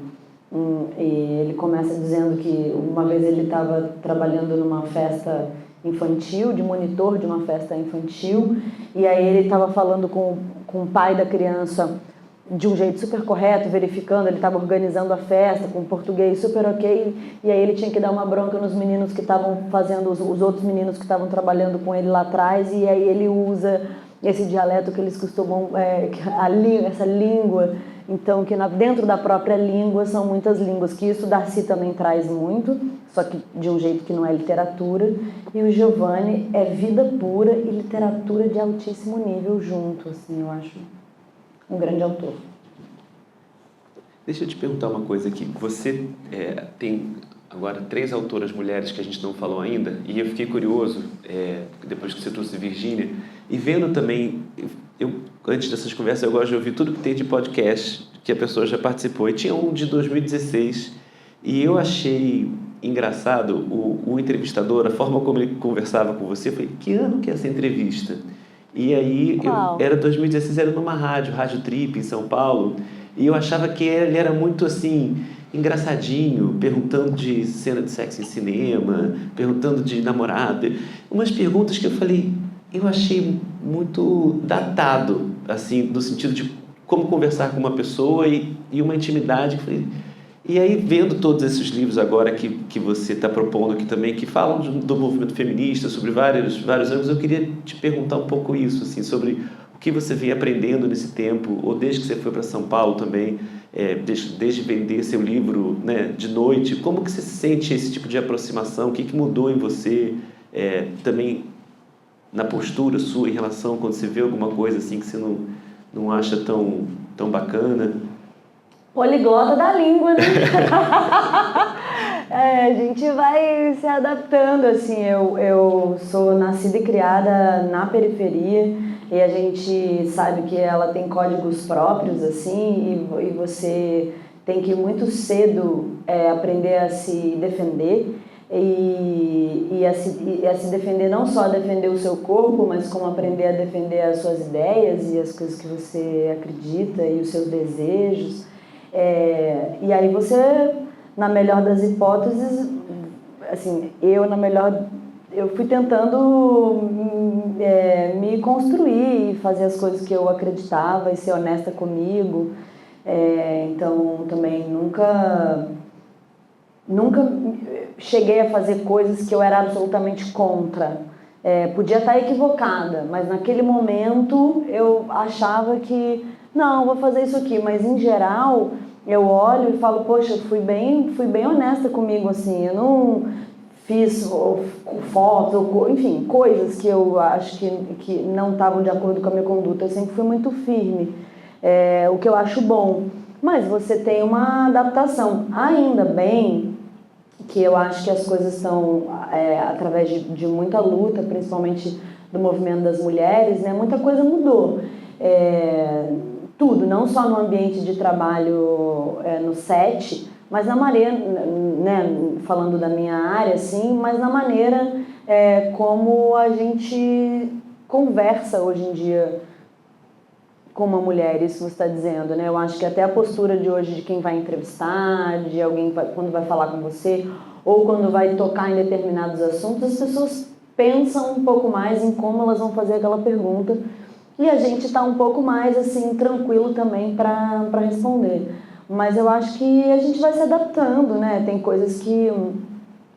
E ele começa dizendo que uma vez ele estava trabalhando numa festa infantil, de monitor de uma festa infantil, e aí ele estava falando com o pai da criança de um jeito super correto, verificando, ele estava organizando a festa com português super ok, e aí ele tinha que dar uma bronca nos meninos que estavam fazendo, os outros meninos que estavam trabalhando com ele lá atrás, e aí ele usa esse dialeto que eles costumam, essa língua, então que dentro da própria língua são muitas línguas, que isso Darcy também traz muito, só que de um jeito que não é literatura, e o Giovanni é vida pura e literatura de altíssimo nível junto, assim, eu acho um grande autor. Deixa eu te perguntar uma coisa aqui. Você tem agora 3 autoras mulheres que a gente não falou ainda, e eu fiquei curioso, depois que você trouxe Virgínia, e vendo também, antes dessas conversas, eu gosto de ouvir tudo que tem de podcast que a pessoa já participou, e tinha um de 2016, e eu achei engraçado o entrevistador, a forma como ele conversava com você. Eu falei, que ano que é essa entrevista? E aí, era 2016, era numa Rádio Trip, em São Paulo, e eu achava que ele era muito, assim, engraçadinho, perguntando de cena de sexo em cinema, perguntando de namorado. Umas perguntas que eu falei, eu achei muito datado, assim, no sentido de como conversar com uma pessoa e uma intimidade. E aí, vendo todos esses livros agora que você está propondo aqui também, que falam do movimento feminista, sobre vários ângulos, eu queria te perguntar um pouco isso, assim, sobre o que você vem aprendendo nesse tempo, ou desde que você foi para São Paulo também, desde vender seu livro, né, de noite, como que você sente esse tipo de aproximação, o que mudou em você, também na postura sua em relação, quando você vê alguma coisa assim que você não acha tão bacana? Poliglota da língua, né? A gente vai se adaptando, assim. Eu sou nascida e criada na periferia e a gente sabe que ela tem códigos próprios, assim, e você tem que muito cedo aprender a se defender e a se defender, não só defender o seu corpo, mas como aprender a defender as suas ideias e as coisas que você acredita e os seus desejos. E aí você, na melhor das hipóteses, assim, eu fui tentando me construir e fazer as coisas que eu acreditava e ser honesta comigo. Então, também nunca cheguei a fazer coisas que eu era absolutamente contra. Podia estar equivocada, mas naquele momento eu achava que não, vou fazer isso aqui, mas em geral eu olho e falo, poxa, fui bem honesta comigo, assim, eu não fiz fotos, enfim, coisas que eu acho que não estavam de acordo com a minha conduta, eu sempre fui muito firme, o que eu acho bom, mas você tem uma adaptação, ainda bem que eu acho que as coisas estão, através de muita luta, principalmente do movimento das mulheres, né, muita coisa mudou. Tudo, não só no ambiente de trabalho no set, mas na maneira, né, falando da minha área, assim, mas na maneira como a gente conversa hoje em dia com uma mulher, isso você está dizendo, né? Eu acho que até a postura de hoje de quem vai entrevistar, de alguém quando vai falar com você, ou quando vai tocar em determinados assuntos, as pessoas pensam um pouco mais em como elas vão fazer aquela pergunta e a gente está um pouco mais assim tranquilo também para responder. Mas eu acho que a gente vai se adaptando, né? Tem coisas que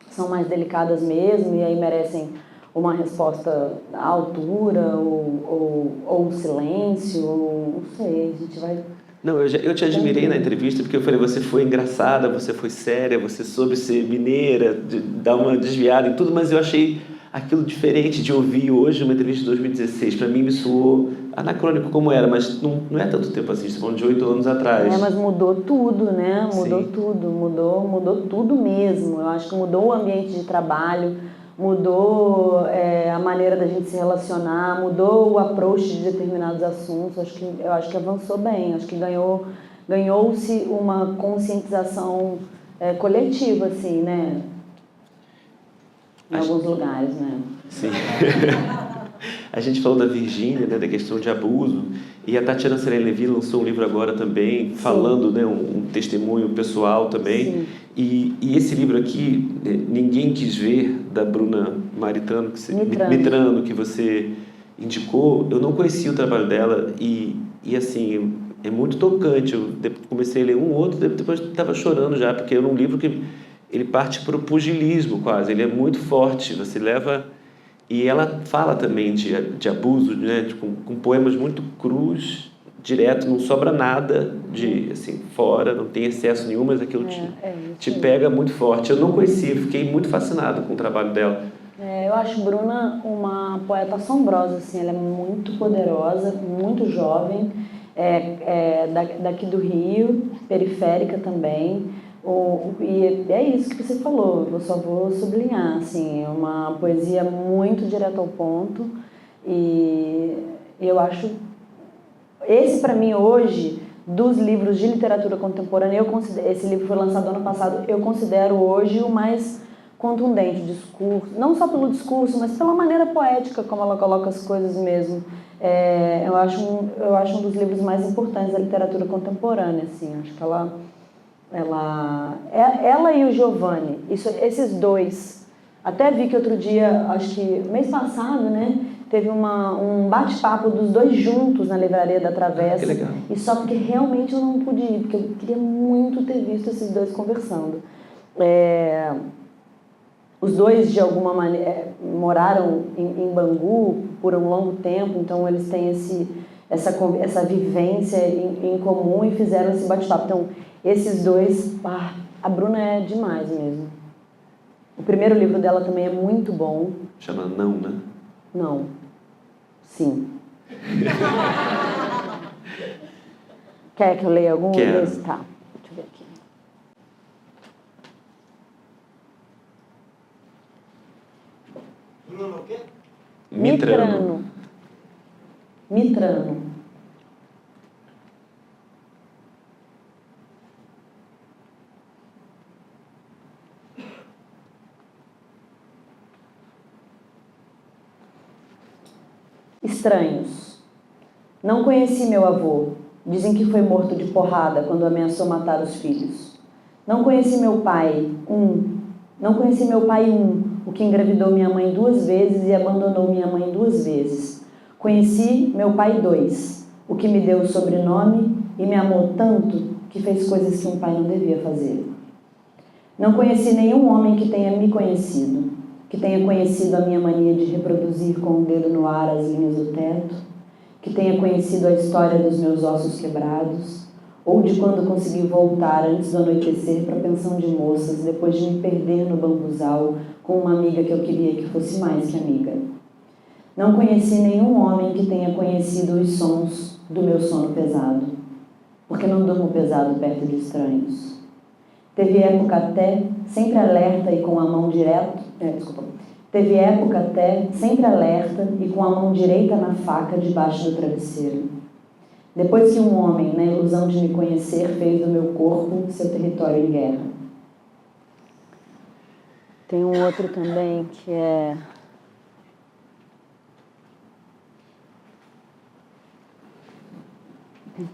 são mais delicadas mesmo e aí merecem uma resposta à altura ou um silêncio, ou não sei, a gente vai... Não, eu te admirei na entrevista porque eu falei, você foi engraçada, você foi séria, você soube ser mineira, dar uma desviada em tudo, mas eu achei aquilo diferente de ouvir hoje uma entrevista de 2016. Para mim me soou anacrônico como era, mas não é tanto tempo assim, estamos falando de 8 anos atrás. Mas mudou tudo, né? Mudou Sim. tudo, mudou tudo mesmo. Eu acho que mudou o ambiente de trabalho, mudou a maneira da gente se relacionar, mudou o approach de determinados assuntos. Eu acho que avançou bem, acho que ganhou-se uma conscientização coletiva, assim, né? Em alguns lugares, né? Sim. A gente falou da Virgínia, né, da questão de abuso, e a Tatiana Serena Levi lançou um livro agora também, falando, né, um testemunho pessoal também. E esse livro aqui, Ninguém Quis Ver, da Bruna Mitrano, que você indicou, eu não conhecia o trabalho dela e assim, é muito tocante. Eu comecei a ler um outro, depois estava chorando já, porque era um livro que ele parte para o pugilismo quase, ele é muito forte, você leva... E ela fala também de abuso, né, com poemas muito crus, direto, não sobra nada de assim fora, não tem excesso nenhum, mas aquilo te pega muito forte. Eu não conhecia, fiquei muito fascinado com o trabalho dela. Eu acho Bruna uma poeta assombrosa, assim, ela é muito poderosa, muito jovem, daqui do Rio, periférica também. E é isso que você falou, eu só vou sublinhar, assim, é uma poesia muito direta ao ponto e eu acho, esse para mim hoje, dos livros de literatura contemporânea, esse livro foi lançado ano passado, eu considero hoje o mais contundente, o discurso, não só pelo discurso, mas pela maneira poética como ela coloca as coisas mesmo. Eu acho um dos livros mais importantes da literatura contemporânea, assim, acho que ela e o Giovanni, esses dois, até vi que outro dia, acho que mês passado, né, teve um bate-papo dos dois juntos na Livraria da Travessa. Que legal. E só porque realmente eu não pude ir, porque eu queria muito ter visto esses dois conversando. Os dois, de alguma maneira, moraram em Bangu por um longo tempo, então eles têm essa vivência em comum e fizeram esse bate-papo. Então, esses dois, a Bruna é demais mesmo. O primeiro livro dela também é muito bom. Chama Não, né? Não. Sim. Quer que eu leia algum deles? Tá. Deixa eu ver aqui. Bruno o quê? Mitrano. Estranhos. Não conheci meu avô. Dizem que foi morto de porrada quando ameaçou matar os filhos. Não conheci meu pai, o que engravidou minha mãe 2 vezes e abandonou minha mãe 2 vezes. Conheci meu pai 2, o que me deu o sobrenome e me amou tanto que fez coisas que um pai não devia fazer. Não conheci nenhum homem que tenha me conhecido, que tenha conhecido a minha mania de reproduzir com o dedo no ar as linhas do teto, que tenha conhecido a história dos meus ossos quebrados, ou de quando consegui voltar antes do anoitecer para a pensão de moças, depois de me perder no bambuzal com uma amiga que eu queria que fosse mais que amiga. Não conheci nenhum homem que tenha conhecido os sons do meu sono pesado, porque não durmo pesado perto de estranhos. Teve época até, sempre alerta e com a mão direta... Teve época até, sempre alerta e com a mão direita na faca debaixo do travesseiro. Depois que um homem, na ilusão de me conhecer, fez do meu corpo seu território em guerra. Tem um outro também que é... em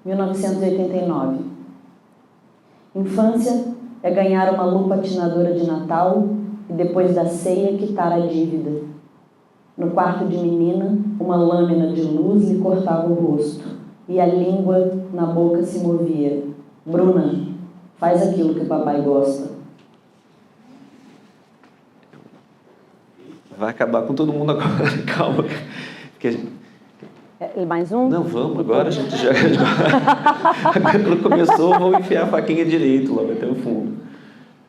1989. Infância é ganhar uma lupa atinadora de Natal e depois da ceia quitar a dívida. No quarto de menina, uma lâmina de luz lhe cortava o rosto e a língua na boca se movia. Bruna, faz aquilo que o papai gosta. Vai acabar com todo mundo agora, calma. Mais um? Não, vamos, agora a gente já... Agora quando começou, vamos enfiar a faquinha direito lá até o fundo.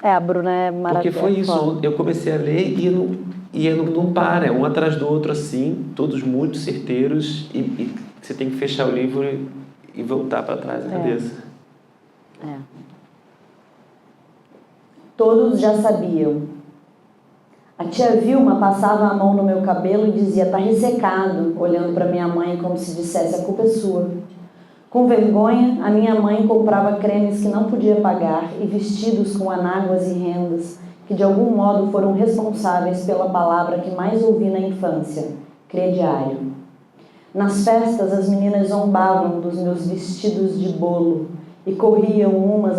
A Bruna é maravilhosa. Porque foi isso, eu comecei a ler e não para, é um atrás do outro assim, todos muito certeiros e você tem que fechar o livro e voltar para trás da cabeça. Todos já sabiam. A tia Vilma passava a mão no meu cabelo e dizia, tá ressecado, olhando para minha mãe como se dissesse, a culpa é sua. Com vergonha, a minha mãe comprava cremes que não podia pagar e vestidos com anáguas e rendas que de algum modo foram responsáveis pela palavra que mais ouvi na infância, crediário. Nas festas, as meninas zombavam dos meus vestidos de bolo e corriam umas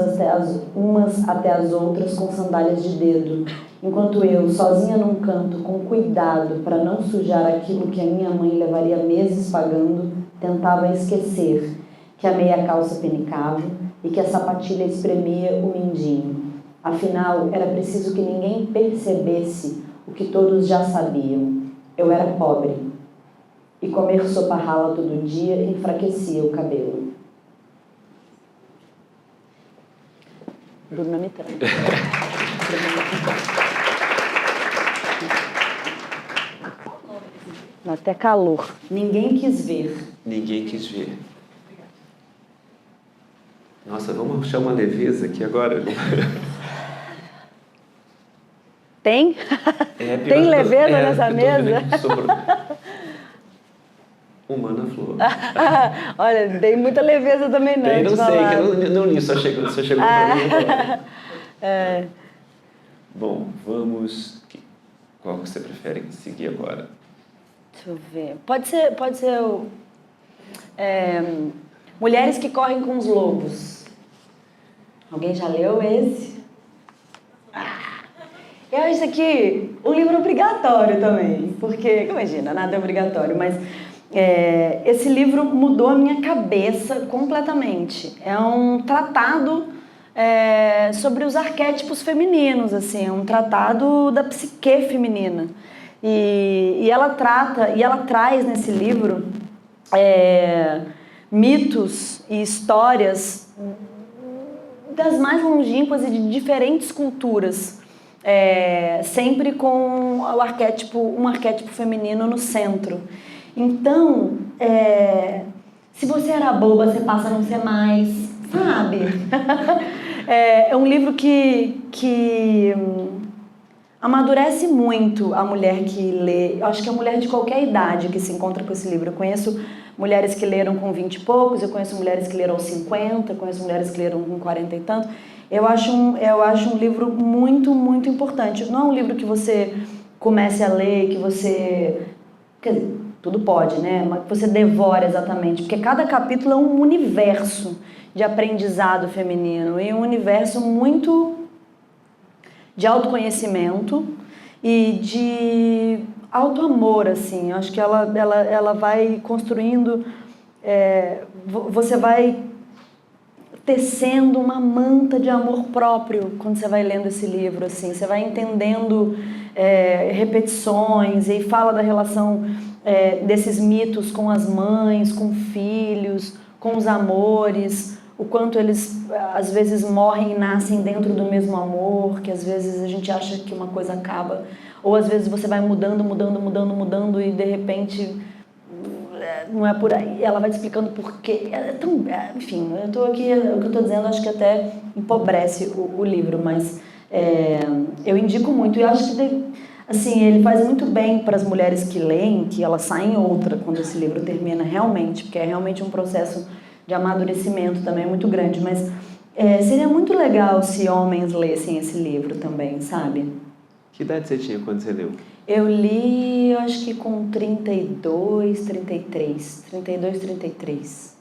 até as outras com sandálias de dedo, enquanto eu, sozinha num canto, com cuidado para não sujar aquilo que a minha mãe levaria meses pagando, tentava esquecer que a meia calça penicava e que a sapatilha espremia o mindinho. Afinal, era preciso que ninguém percebesse o que todos já sabiam. Eu era pobre. E comer sopa rala todo dia enfraquecia o cabelo. Bruna me traz. Até calor. Ninguém quis ver. Ninguém quis ver. Nossa, vamos achar uma leveza aqui agora. Tem? Tem leveza nessa mesa? Humana Flor. Olha, tem muita leveza também não. Tem, não sei, que não li, só chegou pra mim agora. Bom, vamos... Qual você prefere seguir agora? Deixa eu ver. Pode ser Mulheres que Correm com os Lobos. Alguém já leu esse? Eu acho isso aqui um livro obrigatório também, porque, imagina, nada é obrigatório, mas esse livro mudou a minha cabeça completamente. É um tratado sobre os arquétipos femininos, assim, é um tratado da psique feminina. E ela traz nesse livro mitos e histórias das mais longínquas e de diferentes culturas, sempre com um arquétipo feminino no centro. Então, se você era boba, você passa a não ser mais, sabe? É um livro que amadurece muito a mulher que lê. Eu acho que a mulher de qualquer idade que se encontra com esse livro. Eu conheço mulheres que leram com 20 e poucos, eu conheço mulheres que leram aos 50, eu conheço mulheres que leram com 40 e tanto. Eu acho um livro muito, muito importante. Não é um livro que você comece a ler, que você... Quer dizer, tudo pode, né? Mas que você devora exatamente. Porque cada capítulo é um universo de aprendizado feminino e um universo muito de autoconhecimento e de autoamor, assim. Eu acho que ela vai construindo... você vai tecendo uma manta de amor próprio quando você vai lendo esse livro, assim. Você vai entendendo repetições e fala da relação desses mitos com as mães, com filhos, com os amores, o quanto eles às vezes morrem e nascem dentro do mesmo amor, que às vezes a gente acha que uma coisa acaba, ou às vezes você vai mudando e de repente não é por aí. Ela vai te explicando por quê. Enfim, eu estou aqui, o que eu estou dizendo acho que até empobrece o livro, mas eu indico muito. E eu acho que Assim, ele faz muito bem para as mulheres que leem, que elas saem outra quando esse livro termina, realmente, porque é realmente um processo de amadurecimento também muito grande, mas seria muito legal se homens lessem esse livro também, sabe? Que idade você tinha quando você leu? Eu li, eu acho que com 32, 33,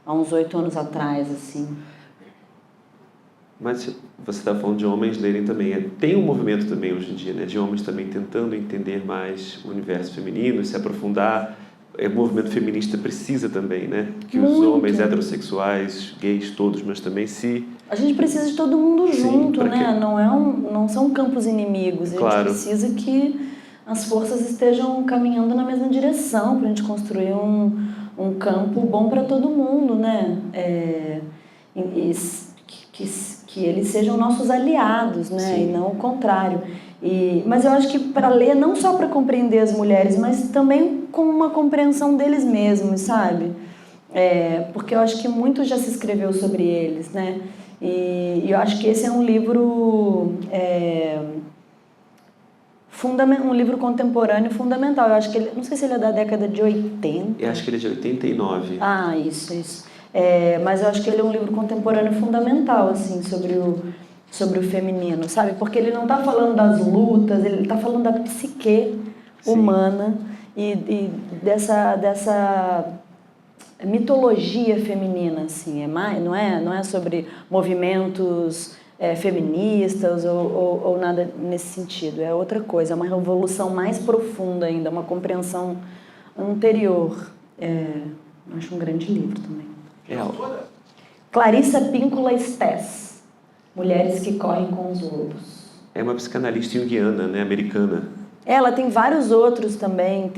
há uns 8 anos atrás, assim. Mas você está falando de homens lerem também. Tem um movimento também hoje em dia, né, de homens também tentando entender mais o universo feminino, se aprofundar. O movimento feminista precisa também, né? Que os homens heterossexuais, gays, todos, mas também se... A gente precisa de todo mundo junto, né? Não são campos inimigos. A gente precisa que as forças estejam caminhando na mesma direção para a gente construir um campo bom para todo mundo, né? Que eles sejam nossos aliados, né? E não o contrário. Mas eu acho que para ler, não só para compreender as mulheres, mas também com uma compreensão deles mesmos, sabe? Porque eu acho que muito já se escreveu sobre eles, né? E eu acho que esse é um livro um livro contemporâneo fundamental. Eu acho que ele, não sei se ele é da década de 80. Eu acho que ele é de 89. Ah, isso. Mas eu acho que ele é um livro contemporâneo fundamental, assim, sobre o feminino, sabe? Porque ele não está falando das lutas, ele está falando da psique humana e dessa mitologia feminina, assim. Não é sobre movimentos feministas ou nada nesse sentido. É outra coisa, é uma revolução mais profunda ainda, uma compreensão anterior. Acho um grande livro também. Clarissa Píncola Stess, Mulheres que Correm com os Lobos. É uma psicanalista junguiana, né, americana. Ela tem vários outros também.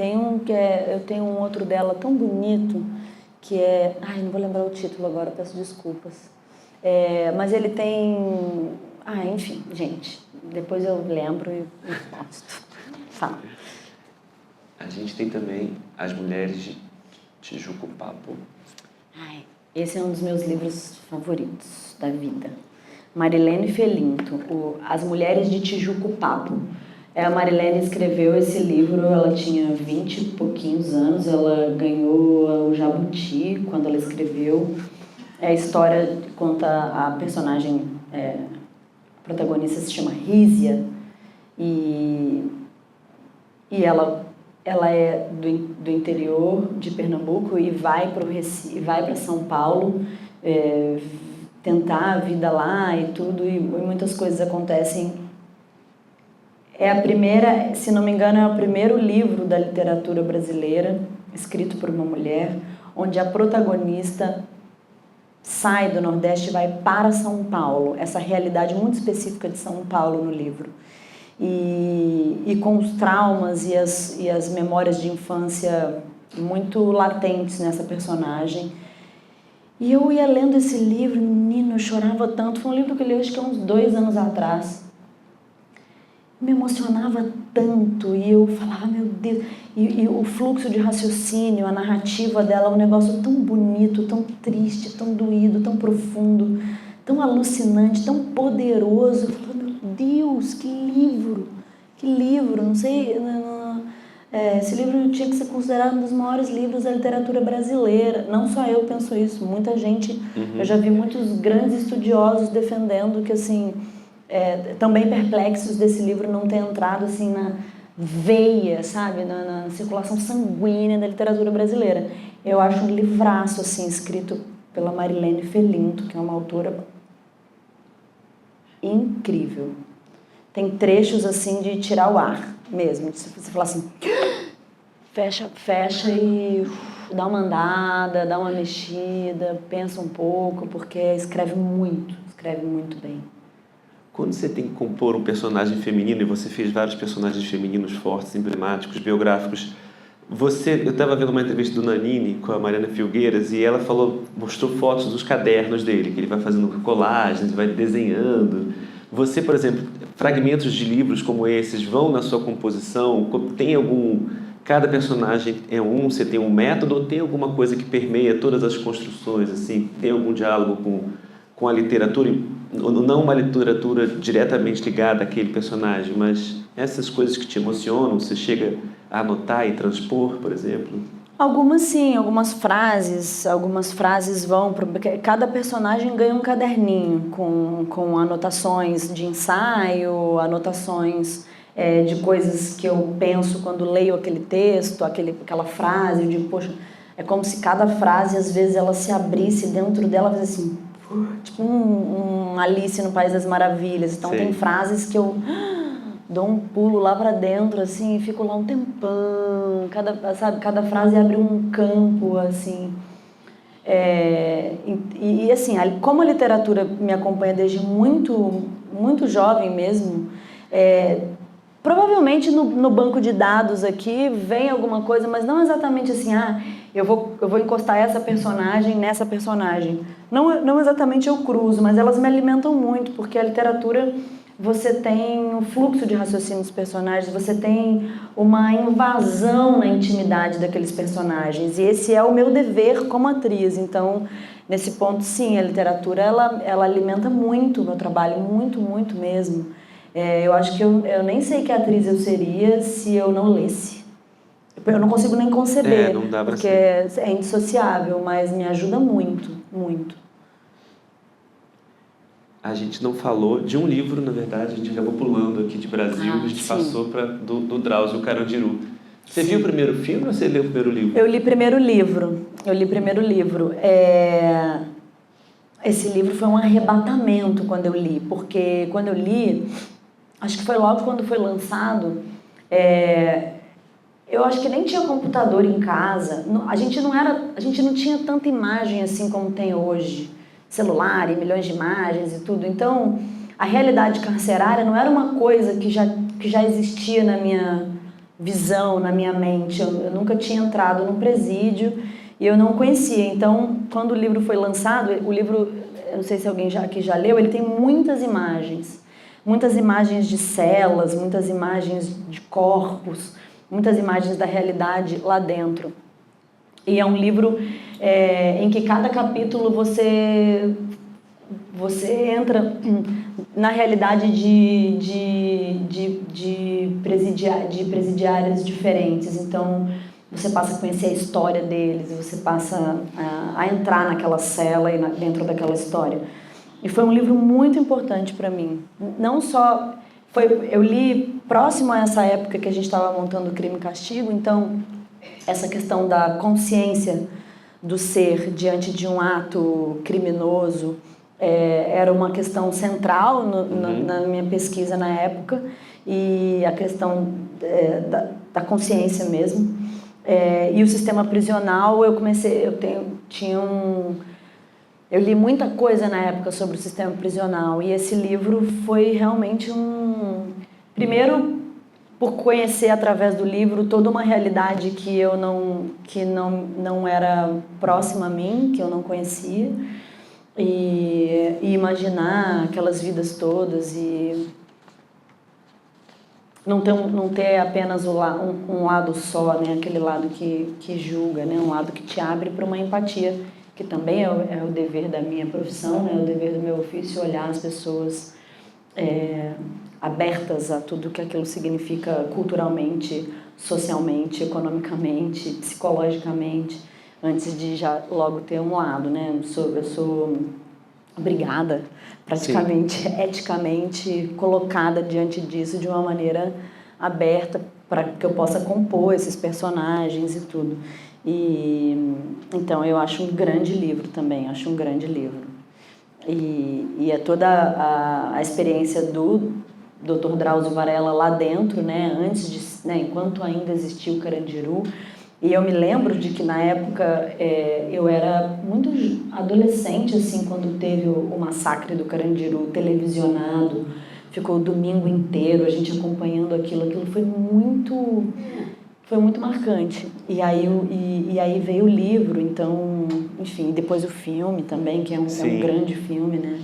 Eu tenho um outro dela tão bonito que é... Ai, não vou lembrar o título agora, peço desculpas. Mas ele tem... enfim, gente, depois eu lembro e posto. Fala. A gente tem também As Mulheres de Tijuco-Papo. Esse é um dos meus livros favoritos da vida. Marilene Felinto, As Mulheres de Tijuco-Papo. A Marilene escreveu esse livro, ela tinha 20 e pouquinhos anos, ela ganhou o Jabuti quando ela escreveu. A história conta a personagem, a protagonista se chama Rízia, e ela é do interior de Pernambuco e vai para São Paulo tentar a vida lá e tudo, e muitas coisas acontecem. Se não me engano, é o primeiro livro da literatura brasileira escrito por uma mulher, onde a protagonista sai do Nordeste e vai para São Paulo, essa realidade muito específica de São Paulo no livro. E com os traumas e as memórias de infância muito latentes nessa personagem. E eu ia lendo esse livro, menino, eu chorava tanto. Foi um livro que eu li, acho que há uns 2 anos atrás. Me emocionava tanto e eu falava, meu Deus. E o fluxo de raciocínio, a narrativa dela, um negócio tão bonito, tão triste, tão doído, tão profundo, tão alucinante, tão poderoso. Eu falava, meu Deus, que livro, não sei... Esse livro tinha que ser considerado um dos maiores livros da literatura brasileira. Não só eu penso isso, muita gente... Eu já vi muitos grandes estudiosos defendendo que, assim, também perplexos desse livro não ter entrado, assim, na veia, sabe? Na circulação sanguínea da literatura brasileira. Eu acho um livraço, assim, escrito pela Marilene Felinto, que é uma autora incrível. Tem trechos, assim, de tirar o ar mesmo. Você fala assim... Fecha e dá uma andada, dá uma mexida, pensa um pouco, porque escreve muito bem. Quando você tem que compor um personagem feminino, e você fez vários personagens femininos fortes, emblemáticos, biográficos, eu estava vendo uma entrevista do Nanini com a Mariana Filgueiras e ela mostrou fotos dos cadernos dele, que ele vai fazendo colagens, vai desenhando. Você, por exemplo, fragmentos de livros como esses vão na sua composição? Tem cada personagem você tem um método ou tem alguma coisa que permeia todas as construções, assim? Tem algum diálogo com a literatura, não uma literatura diretamente ligada àquele personagem, mas essas coisas que te emocionam, você chega a anotar e transpor, por exemplo? Algumas sim, algumas frases vão porque cada personagem ganha um caderninho com anotações de ensaio, anotações de coisas que eu penso quando leio aquele texto, aquela frase. Eu digo, poxa, é como se cada frase às vezes ela se abrisse dentro dela, assim, tipo um Alice no País das Maravilhas. Então tem frases que eu dou um pulo lá pra dentro, assim, e fico lá um tempão. Cada frase abre um campo, assim. E assim, como a literatura me acompanha desde muito, muito jovem mesmo, provavelmente no banco de dados aqui vem alguma coisa, mas não exatamente assim, eu vou encostar essa personagem nessa personagem. Não exatamente eu cruzo, mas elas me alimentam muito, porque a literatura, você tem um fluxo de raciocínio dos personagens, você tem uma invasão na intimidade daqueles personagens, e esse é o meu dever como atriz. Então, nesse ponto, sim, a literatura ela alimenta muito o meu trabalho, muito, muito mesmo. Eu acho que eu nem sei que atriz eu seria se eu não lesse. Eu não consigo nem conceber, não dá pra porque ser. é indissociável, mas me ajuda muito, muito. A gente não falou de um livro, na verdade, a gente acabou pulando aqui de Brasil, a gente passou para do Drauzio Carandiru. Você viu o primeiro filme ou você leu o primeiro livro? Eu li primeiro livro. Esse livro foi um arrebatamento quando eu li, porque quando eu li, acho que foi logo quando foi lançado, eu acho que nem tinha computador em casa, a gente não tinha tanta imagem assim como tem hoje, celular e milhões de imagens e tudo. Então, a realidade carcerária não era uma coisa que já existia na minha visão, na minha mente. Eu nunca tinha entrado num presídio e eu não conhecia. Então, quando o livro foi lançado, o livro, eu não sei se alguém aqui já leu, ele tem muitas imagens de celas, muitas imagens de corpos, muitas imagens da realidade lá dentro. E é um livro em que cada capítulo você entra na realidade de presidiários diferentes. Então, você passa a conhecer a história deles, você passa a entrar naquela cela e dentro daquela história. E foi um livro muito importante para mim. Não só... eu li próximo a essa época que a gente estava montando Crime e Castigo, então essa questão da consciência do ser diante de um ato criminoso era uma questão central na minha pesquisa na época, e a questão da consciência mesmo. E o sistema prisional, eu li muita coisa na época sobre o sistema prisional, e esse livro foi realmente primeiro, por conhecer através do livro toda uma realidade que não era próxima a mim, que eu não conhecia, e imaginar aquelas vidas todas e não ter apenas um lado só, né? Aquele lado que julga, né? Um lado que te abre para uma empatia, que também é o dever da minha profissão, né? É o dever do meu ofício, olhar as pessoas abertas a tudo que aquilo significa culturalmente, socialmente, economicamente, psicologicamente, antes de já logo ter um lado, né? Eu sou obrigada, praticamente, eticamente, colocada diante disso de uma maneira aberta para que eu possa compor esses personagens e tudo. Então, eu acho um grande livro também, E é toda a experiência do Dr. Drauzio Varela lá dentro, né, enquanto ainda existia o Carandiru. E eu me lembro de que na época eu era muito adolescente, assim, quando teve o massacre do Carandiru televisionado, ficou o domingo inteiro a gente acompanhando aquilo foi muito marcante. E aí veio o livro, então, enfim, depois o filme também, que é um grande filme, né?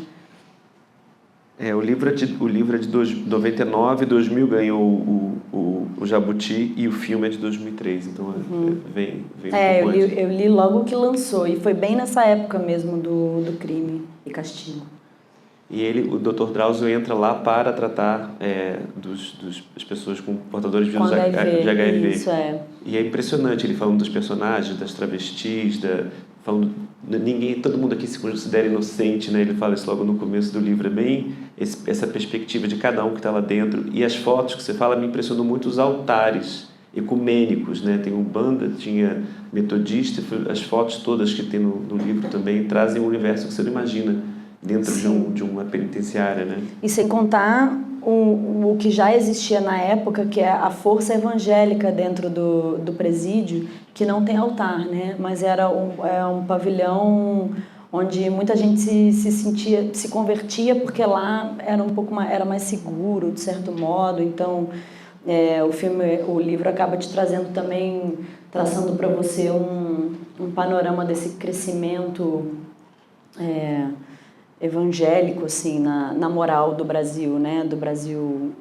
O livro é de 99, 2000 ganhou o O Jabuti, e o filme é de 2003, então vem um pouco antes. Eu li logo que lançou, e foi bem nessa época mesmo do Crime e Castigo. E o Dr. Drauzio entra lá para tratar das pessoas com portadores de vírus de HIV. Isso, é. E é impressionante, ele falando dos personagens, das travestis, falando, todo mundo aqui se considera inocente, né? Ele fala isso logo no começo do livro, é bem essa perspectiva de cada um que está lá dentro. E as fotos que você fala, me impressionou muito os altares ecumênicos, né? Tem Umbanda, tinha Metodista, as fotos todas que tem no livro também trazem um universo que você não imagina dentro de uma penitenciária, né? E sem contar o que já existia na época, que é a força evangélica dentro do presídio, que não tem altar, né? Mas era um pavilhão onde muita gente se convertia, porque lá era mais seguro, de certo modo. Então, o livro acaba te trazendo também, traçando para você um panorama desse crescimento evangélico, assim, na moral do Brasil, né? Do Brasil.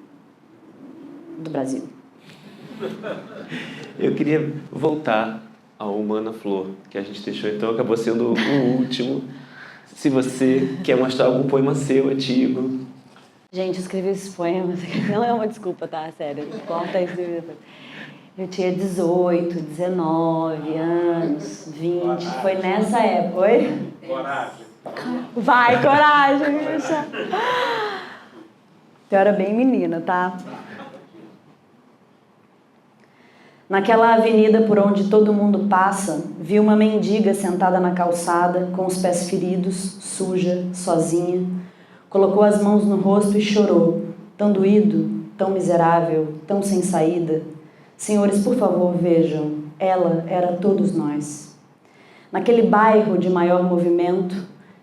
Eu queria voltar ao Humana Flor, que a gente deixou, então acabou sendo o último. Se você quer mostrar algum poema seu, antigo. Gente, eu escrevi esses poemas, não é uma desculpa, tá? Sério, corta isso. Eu tinha 18, 19 anos, 20, foi nessa época. Oi? Coragem. Vai, coragem, bicha. Eu era bem menina, tá? Naquela avenida por onde todo mundo passa, vi uma mendiga sentada na calçada, com os pés feridos, suja, sozinha. Colocou as mãos no rosto e chorou, tão doído, tão miserável, tão sem saída. Senhores, por favor, vejam, ela era todos nós. Naquele bairro de maior movimento,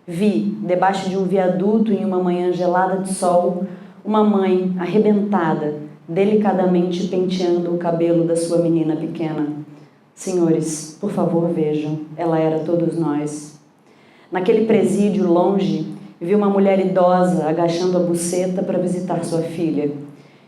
vi, debaixo de um viaduto em uma manhã gelada de sol, uma mãe arrebentada, delicadamente penteando o cabelo da sua menina pequena. Senhores, por favor, vejam, ela era todos nós. Naquele presídio longe, vi uma mulher idosa agachando a buceta para visitar sua filha.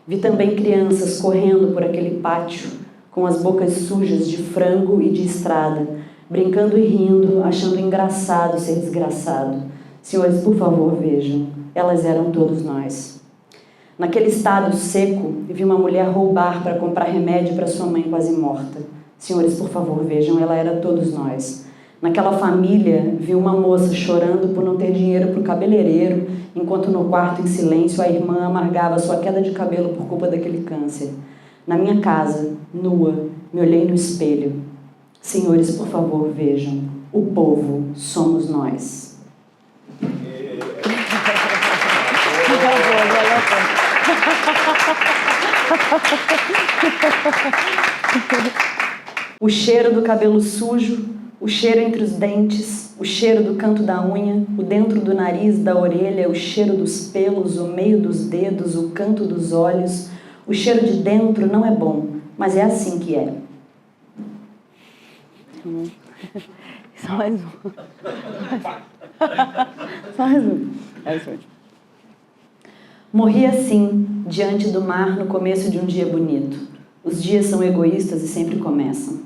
Vi também crianças correndo por aquele pátio, com as bocas sujas de frango e de estrada, brincando e rindo, achando engraçado ser desgraçado. Senhores, por favor, vejam, elas eram todos nós. Naquele estado seco, vi uma mulher roubar para comprar remédio para sua mãe quase morta. Senhores, por favor, vejam, ela era todos nós. Naquela família, vi uma moça chorando por não ter dinheiro para o cabeleireiro, enquanto no quarto, em silêncio, a irmã amargava sua queda de cabelo por culpa daquele câncer. Na minha casa, nua, me olhei no espelho. Senhores, por favor, vejam, o povo somos nós. O cheiro do cabelo sujo, o cheiro entre os dentes, o cheiro do canto da unha, o dentro do nariz, da orelha, o cheiro dos pelos, o meio dos dedos, o canto dos olhos. O cheiro de dentro não é bom, mas é assim que é. Só mais um. Só mais um. Morri assim, diante do mar no começo de um dia bonito. Os dias são egoístas e sempre começam.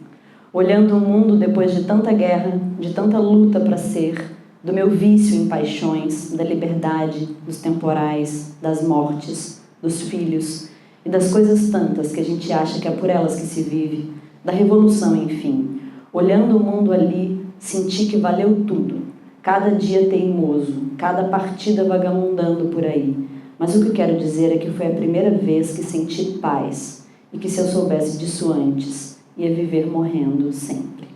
Olhando o mundo depois de tanta guerra, de tanta luta para ser, do meu vício em paixões, da liberdade, dos temporais, das mortes, dos filhos e das coisas tantas que a gente acha que é por elas que se vive, da revolução, enfim. Olhando o mundo ali, senti que valeu tudo. Cada dia teimoso, cada partida vagabundando por aí. Mas o que quero dizer é que foi a primeira vez que senti paz e que se eu soubesse disso antes, ia viver morrendo sempre.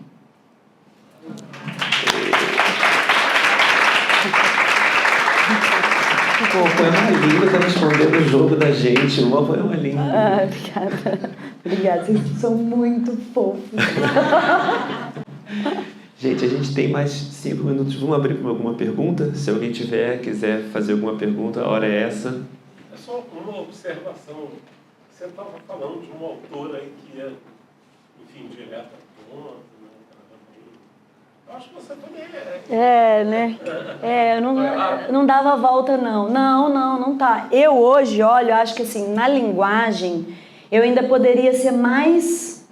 Pô, poema lindo, tá respondendo o jogo da gente. Uma poema lindo. Ah, obrigada. Obrigada, vocês são muito fofos. Gente, a gente tem mais 5 minutos. Vamos abrir para alguma pergunta? Se alguém quiser fazer alguma pergunta, a hora é essa. É só uma observação. Você estava falando de um autor aí que é, enfim, direto a ponto, né? Eu acho que você também é. Né? Não dava volta, não. Não tá. Eu hoje, olha, acho que assim, na linguagem, eu ainda poderia ser mais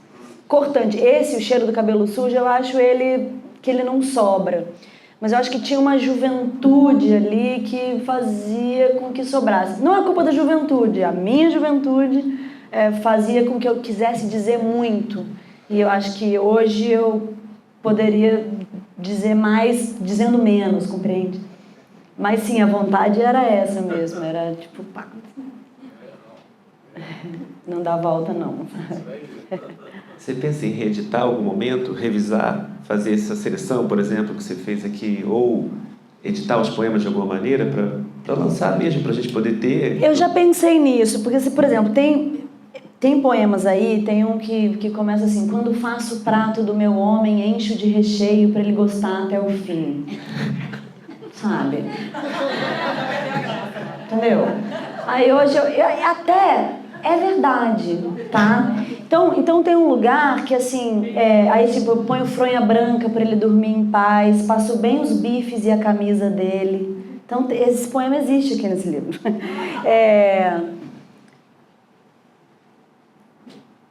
cortante. Esse, O Cheiro do Cabelo Sujo, eu acho que ele não sobra. Mas eu acho que tinha uma juventude ali que fazia com que sobrasse. Não é culpa da juventude, a minha juventude fazia com que eu quisesse dizer muito. E eu acho que hoje eu poderia dizer mais, dizendo menos, compreende? Mas sim, a vontade era essa mesmo, era tipo, pá, não dá volta não. Você pensa em reeditar algum momento, revisar, fazer essa seleção, por exemplo, que você fez aqui, ou editar os poemas de alguma maneira para lançar mesmo, para a gente poder ter? Eu já pensei nisso, porque, por exemplo, tem poemas aí, tem um que começa assim: quando faço o prato do meu homem, encho de recheio para ele gostar até o fim. Sabe? Entendeu? Aí hoje, até é verdade, tá? Então tem um lugar que assim, aí tipo, eu ponho fronha branca para ele dormir em paz, passo bem os bifes e a camisa dele. Então esse poema existe aqui nesse livro.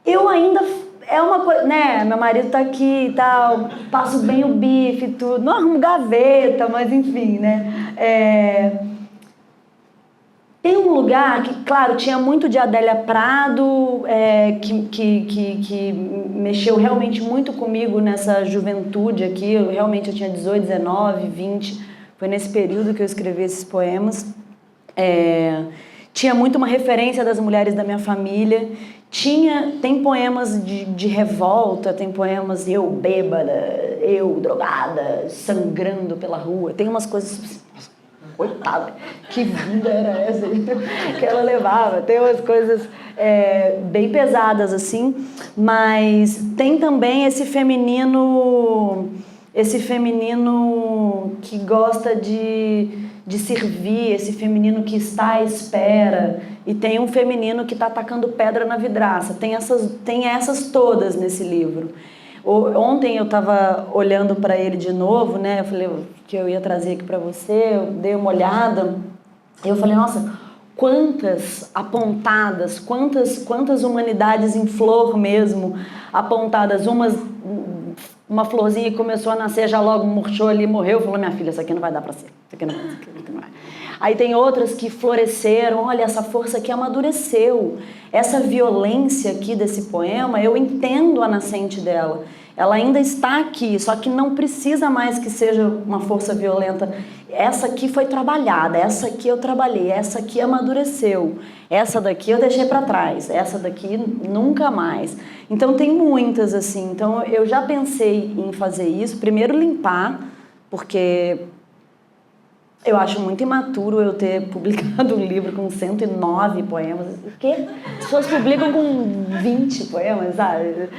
Eu ainda, é uma coisa, né, meu marido tá aqui e tal, passo bem o bife e tudo, não arrumo gaveta, mas enfim, né. Tem um lugar que, claro, tinha muito de Adélia Prado, que mexeu realmente muito comigo nessa juventude aqui. Eu tinha 18, 19, 20. Foi nesse período que eu escrevi esses poemas. Tinha muito uma referência das mulheres da minha família. Tem poemas de revolta, tem poemas eu bêbada, eu drogada, sangrando pela rua. Tem umas coisas... Coitada, que vida era essa que ela levava? Tem umas coisas bem pesadas assim, mas tem também esse feminino que gosta de servir, esse feminino que está à espera, e tem um feminino que está atacando pedra na vidraça. Tem essas todas nesse livro. Ontem eu estava olhando para ele de novo, né? Eu falei que eu ia trazer aqui para você, eu dei uma olhada, e eu falei, nossa, quantas apontadas, quantas humanidades em flor mesmo, apontadas, uma florzinha que começou a nascer, já logo murchou ali, morreu, falou, minha filha, isso aqui não vai dar para ser, isso aqui não vai. Aí tem outras que floresceram, olha, essa força aqui amadureceu. Essa violência aqui desse poema, eu entendo a nascente dela. Ela ainda está aqui, só que não precisa mais que seja uma força violenta. Essa aqui foi trabalhada, essa aqui eu trabalhei, essa aqui amadureceu. Essa daqui eu deixei para trás, essa daqui nunca mais. Então tem muitas assim. Então eu já pensei em fazer isso. Primeiro limpar, porque... eu acho muito imaturo eu ter publicado um livro com 109 poemas. O quê? As pessoas publicam com 20 poemas, sabe?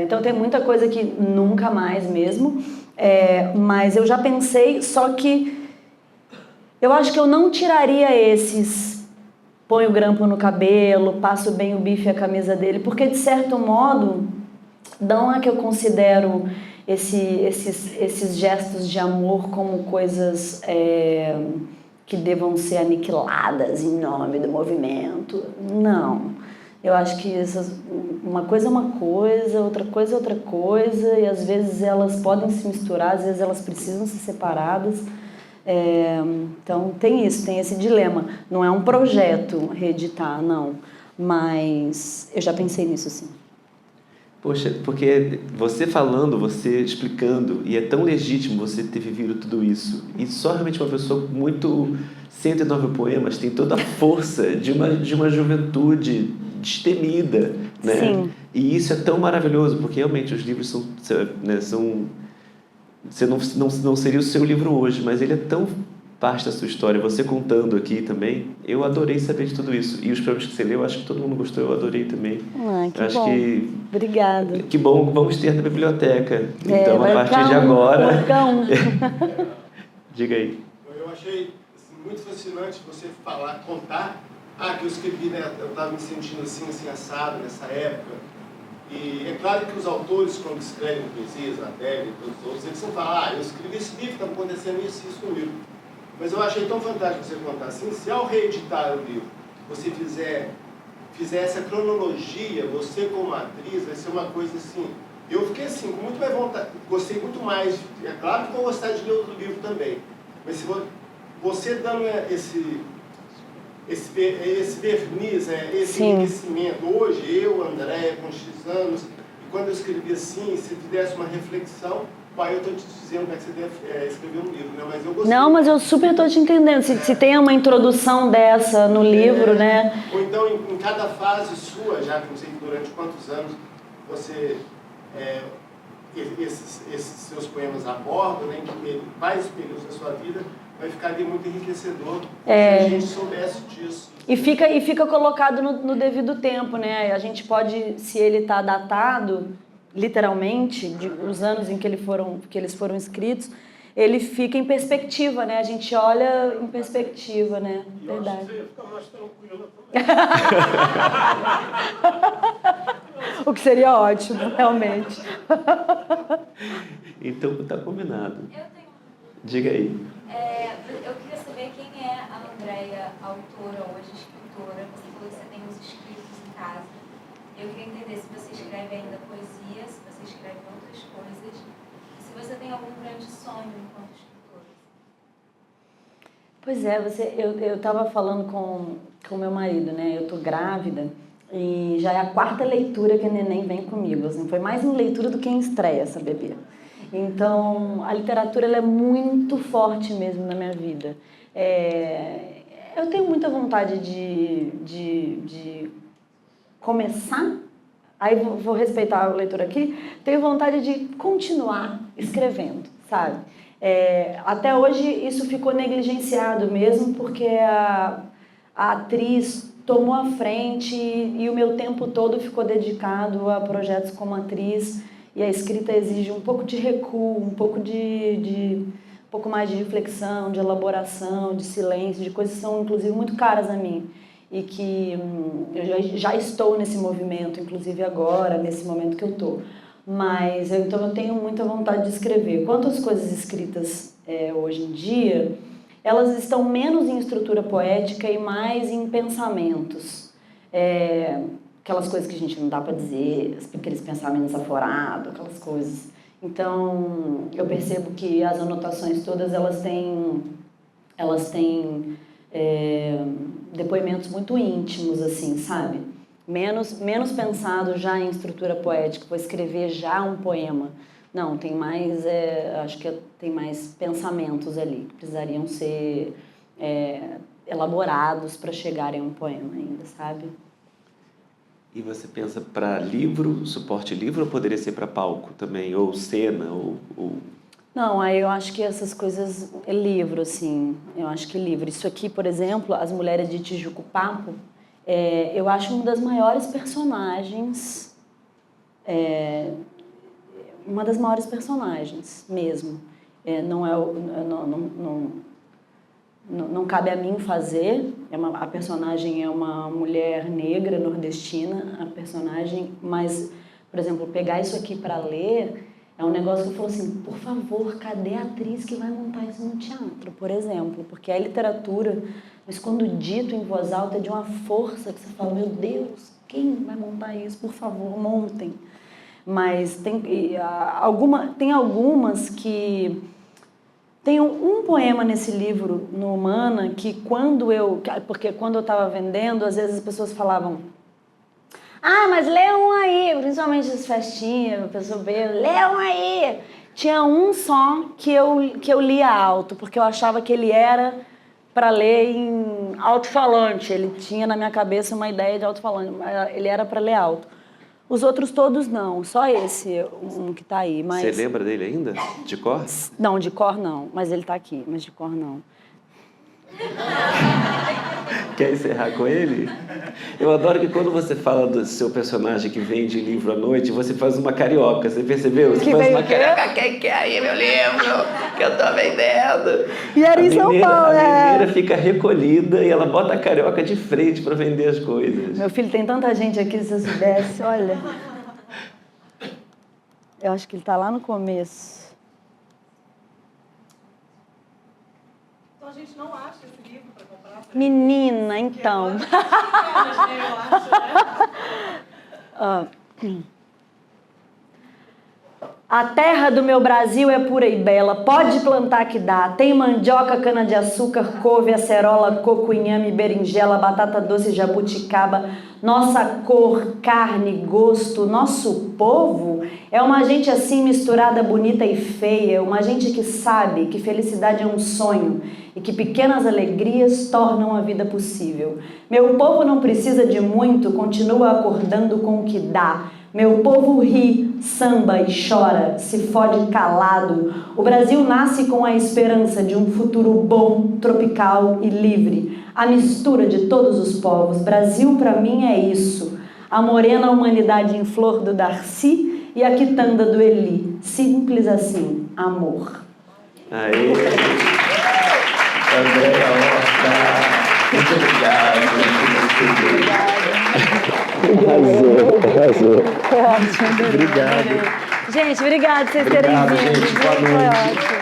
Então tem muita coisa que nunca mais mesmo. Mas eu já pensei, só que eu acho que eu não tiraria esses. Ponho o grampo no cabelo, passo bem o bife e a camisa dele, porque de certo modo, não é que eu considero... esses gestos de amor como coisas que devam ser aniquiladas em nome do movimento. Não. Eu acho que uma coisa é uma coisa, outra coisa é outra coisa, e às vezes elas podem se misturar, às vezes elas precisam ser separadas. Então tem esse dilema. Não é um projeto reeditar, não. Mas eu já pensei nisso, sim. Poxa, porque você falando, você explicando, e é tão legítimo você ter vivido tudo isso. E só realmente uma pessoa com 109 poemas tem toda a força de uma juventude destemida, né? Sim. E isso é tão maravilhoso, porque realmente os livros são você não seria o seu livro hoje, mas ele é tão parte da sua história. Você contando aqui também, eu adorei saber de tudo isso. E os poemas que você leu, acho que todo mundo gostou, eu adorei também. Que acho bom. Obrigada. Que bom, vamos ter na biblioteca. Então, a partir de agora... Diga aí. Eu achei assim, muito fascinante você contar, que eu escrevi, né, eu estava me sentindo assim assado nessa época. E é claro que os autores, quando escrevem poesias, a Adélia e todos os outros, eles vão falar, eu escrevi esse livro, está acontecendo isso e isso comigo. Mas eu achei tão fantástico você contar assim, se ao reeditar o livro, você fizer fizesse a cronologia, você como atriz, vai ser uma coisa assim... Eu fiquei assim, com muito mais vontade, gostei muito mais, é claro que vou gostar de ler outro livro também, mas se você dando esse verniz, esse enriquecimento, hoje eu, Andréia, com X anos, e quando eu escrevi assim, se fizesse uma reflexão, pai, eu estou te dizendo que você deve escrever um livro, né? Mas eu gostei. Não, mas eu super estou te entendendo. Se tem uma introdução dessa no livro, né? Ou então, em cada fase sua, já que não sei durante quantos anos você... esses seus poemas abordam, né, em vários períodos da sua vida, vai ficar ali muito enriquecedor se a gente soubesse disso. E fica colocado no devido tempo, né? A gente pode, se ele está datado, literalmente, os anos em que eles foram escritos, ele fica em perspectiva, né? A gente olha em perspectiva, né? E verdade. eu acho que você ia ficar mais tranquila também. O que seria ótimo, realmente. Então, está combinado. Eu tenho Diga aí. eu queria saber quem é a Andréia, autora, hoje escritora. Você falou que você tem os escritos em casa. Eu queria entender se você escreve ainda poesia, se você escreve outras coisas, e se você tem algum grande sonho enquanto escritora. Pois é, eu estava falando com meu marido, né? Eu tô grávida e já é a 4ª leitura que a neném vem comigo. Assim, foi mais uma leitura do que em estreia essa bebê. Então, a literatura ela é muito forte mesmo na minha vida. Eu tenho muita vontade de começar, aí vou respeitar a leitura aqui, tenho vontade de continuar escrevendo, sabe? Até hoje isso ficou negligenciado mesmo, porque a atriz tomou a frente e o meu tempo todo ficou dedicado a projetos como atriz, e a escrita exige um pouco de recuo, um pouco mais de reflexão, de elaboração, de silêncio, de coisas que são inclusive muito caras a mim e que eu já estou nesse movimento, inclusive agora, nesse momento que eu estou. Mas então eu tenho muita vontade de escrever. Quanto às coisas escritas hoje em dia, elas estão menos em estrutura poética e mais em pensamentos. Aquelas coisas que a gente não dá para dizer, aqueles pensamentos aforados, aquelas coisas. Então, eu percebo que as anotações todas, elas têm depoimentos muito íntimos, assim, sabe? Menos pensado já em estrutura poética, vou escrever já um poema. Não, tem mais, acho que tem mais pensamentos ali, que precisariam ser elaborados para chegarem a um poema ainda, sabe? E você pensa para livro, suporte livro, ou poderia ser para palco também, ou cena, ou... Não, aí eu acho que essas coisas é livro, assim, eu acho que livro. Isso aqui, por exemplo, As Mulheres de Tijuco Papo, eu acho uma das maiores personagens, uma das maiores personagens mesmo. Não cabe a mim fazer, a personagem é uma mulher negra, nordestina, a personagem, mas, por exemplo, pegar isso aqui para ler é um negócio que eu falo assim, por favor, cadê a atriz que vai montar isso no teatro, por exemplo? Porque é literatura, mas quando dito em voz alta é de uma força que você fala, meu Deus, quem vai montar isso? Por favor, montem. Mas tem algumas que... Tem um poema nesse livro, no Humana, porque quando eu estava vendendo, às vezes as pessoas falavam, mas lê um aí, principalmente as festinhas, a pessoa veio, lê um aí. Tinha um só que eu lia alto, porque eu achava que ele era para ler em alto-falante, ele tinha na minha cabeça uma ideia de alto-falante, mas ele era para ler alto. Os outros todos não, só esse um que está aí. Mas... Você lembra dele ainda? De cor? Não, de cor não, mas ele está aqui, mas de cor não. Quer encerrar com ele? Eu adoro que quando você fala do seu personagem que vende livro à noite, você faz uma carioca, você percebeu? Você faz uma carioca, quem quer aí meu livro? Que eu tô vendendo. E era em São Paulo, A mineira fica recolhida e ela bota a carioca de frente para vender as coisas. Meu filho, tem tanta gente aqui, se eu soubesse, olha. Eu acho que ele está lá no começo. Então, gente não acha esse livro para comprar. Menina, então. Eu acho, né? A terra do meu Brasil é pura e bela, pode plantar que dá. Tem mandioca, cana-de-açúcar, couve, acerola, coco, inhame, berinjela, batata doce, jabuticaba. Nossa cor, carne, gosto, nosso povo é uma gente assim misturada, bonita e feia. Uma gente que sabe que felicidade é um sonho e que pequenas alegrias tornam a vida possível. Meu povo não precisa de muito, continua acordando com o que dá. Meu povo ri, samba e chora, se fode calado. O Brasil nasce com a esperança de um futuro bom, tropical e livre. A mistura de todos os povos. Brasil pra mim é isso. A morena humanidade em flor do Darcy e a quitanda do Eli. Simples assim, amor. Aê! Andréia Horta, muito obrigado. Arrasou. Obrigado. Gente, obrigado por vocês terem vindo. Gente. Boa noite. Foi ótimo.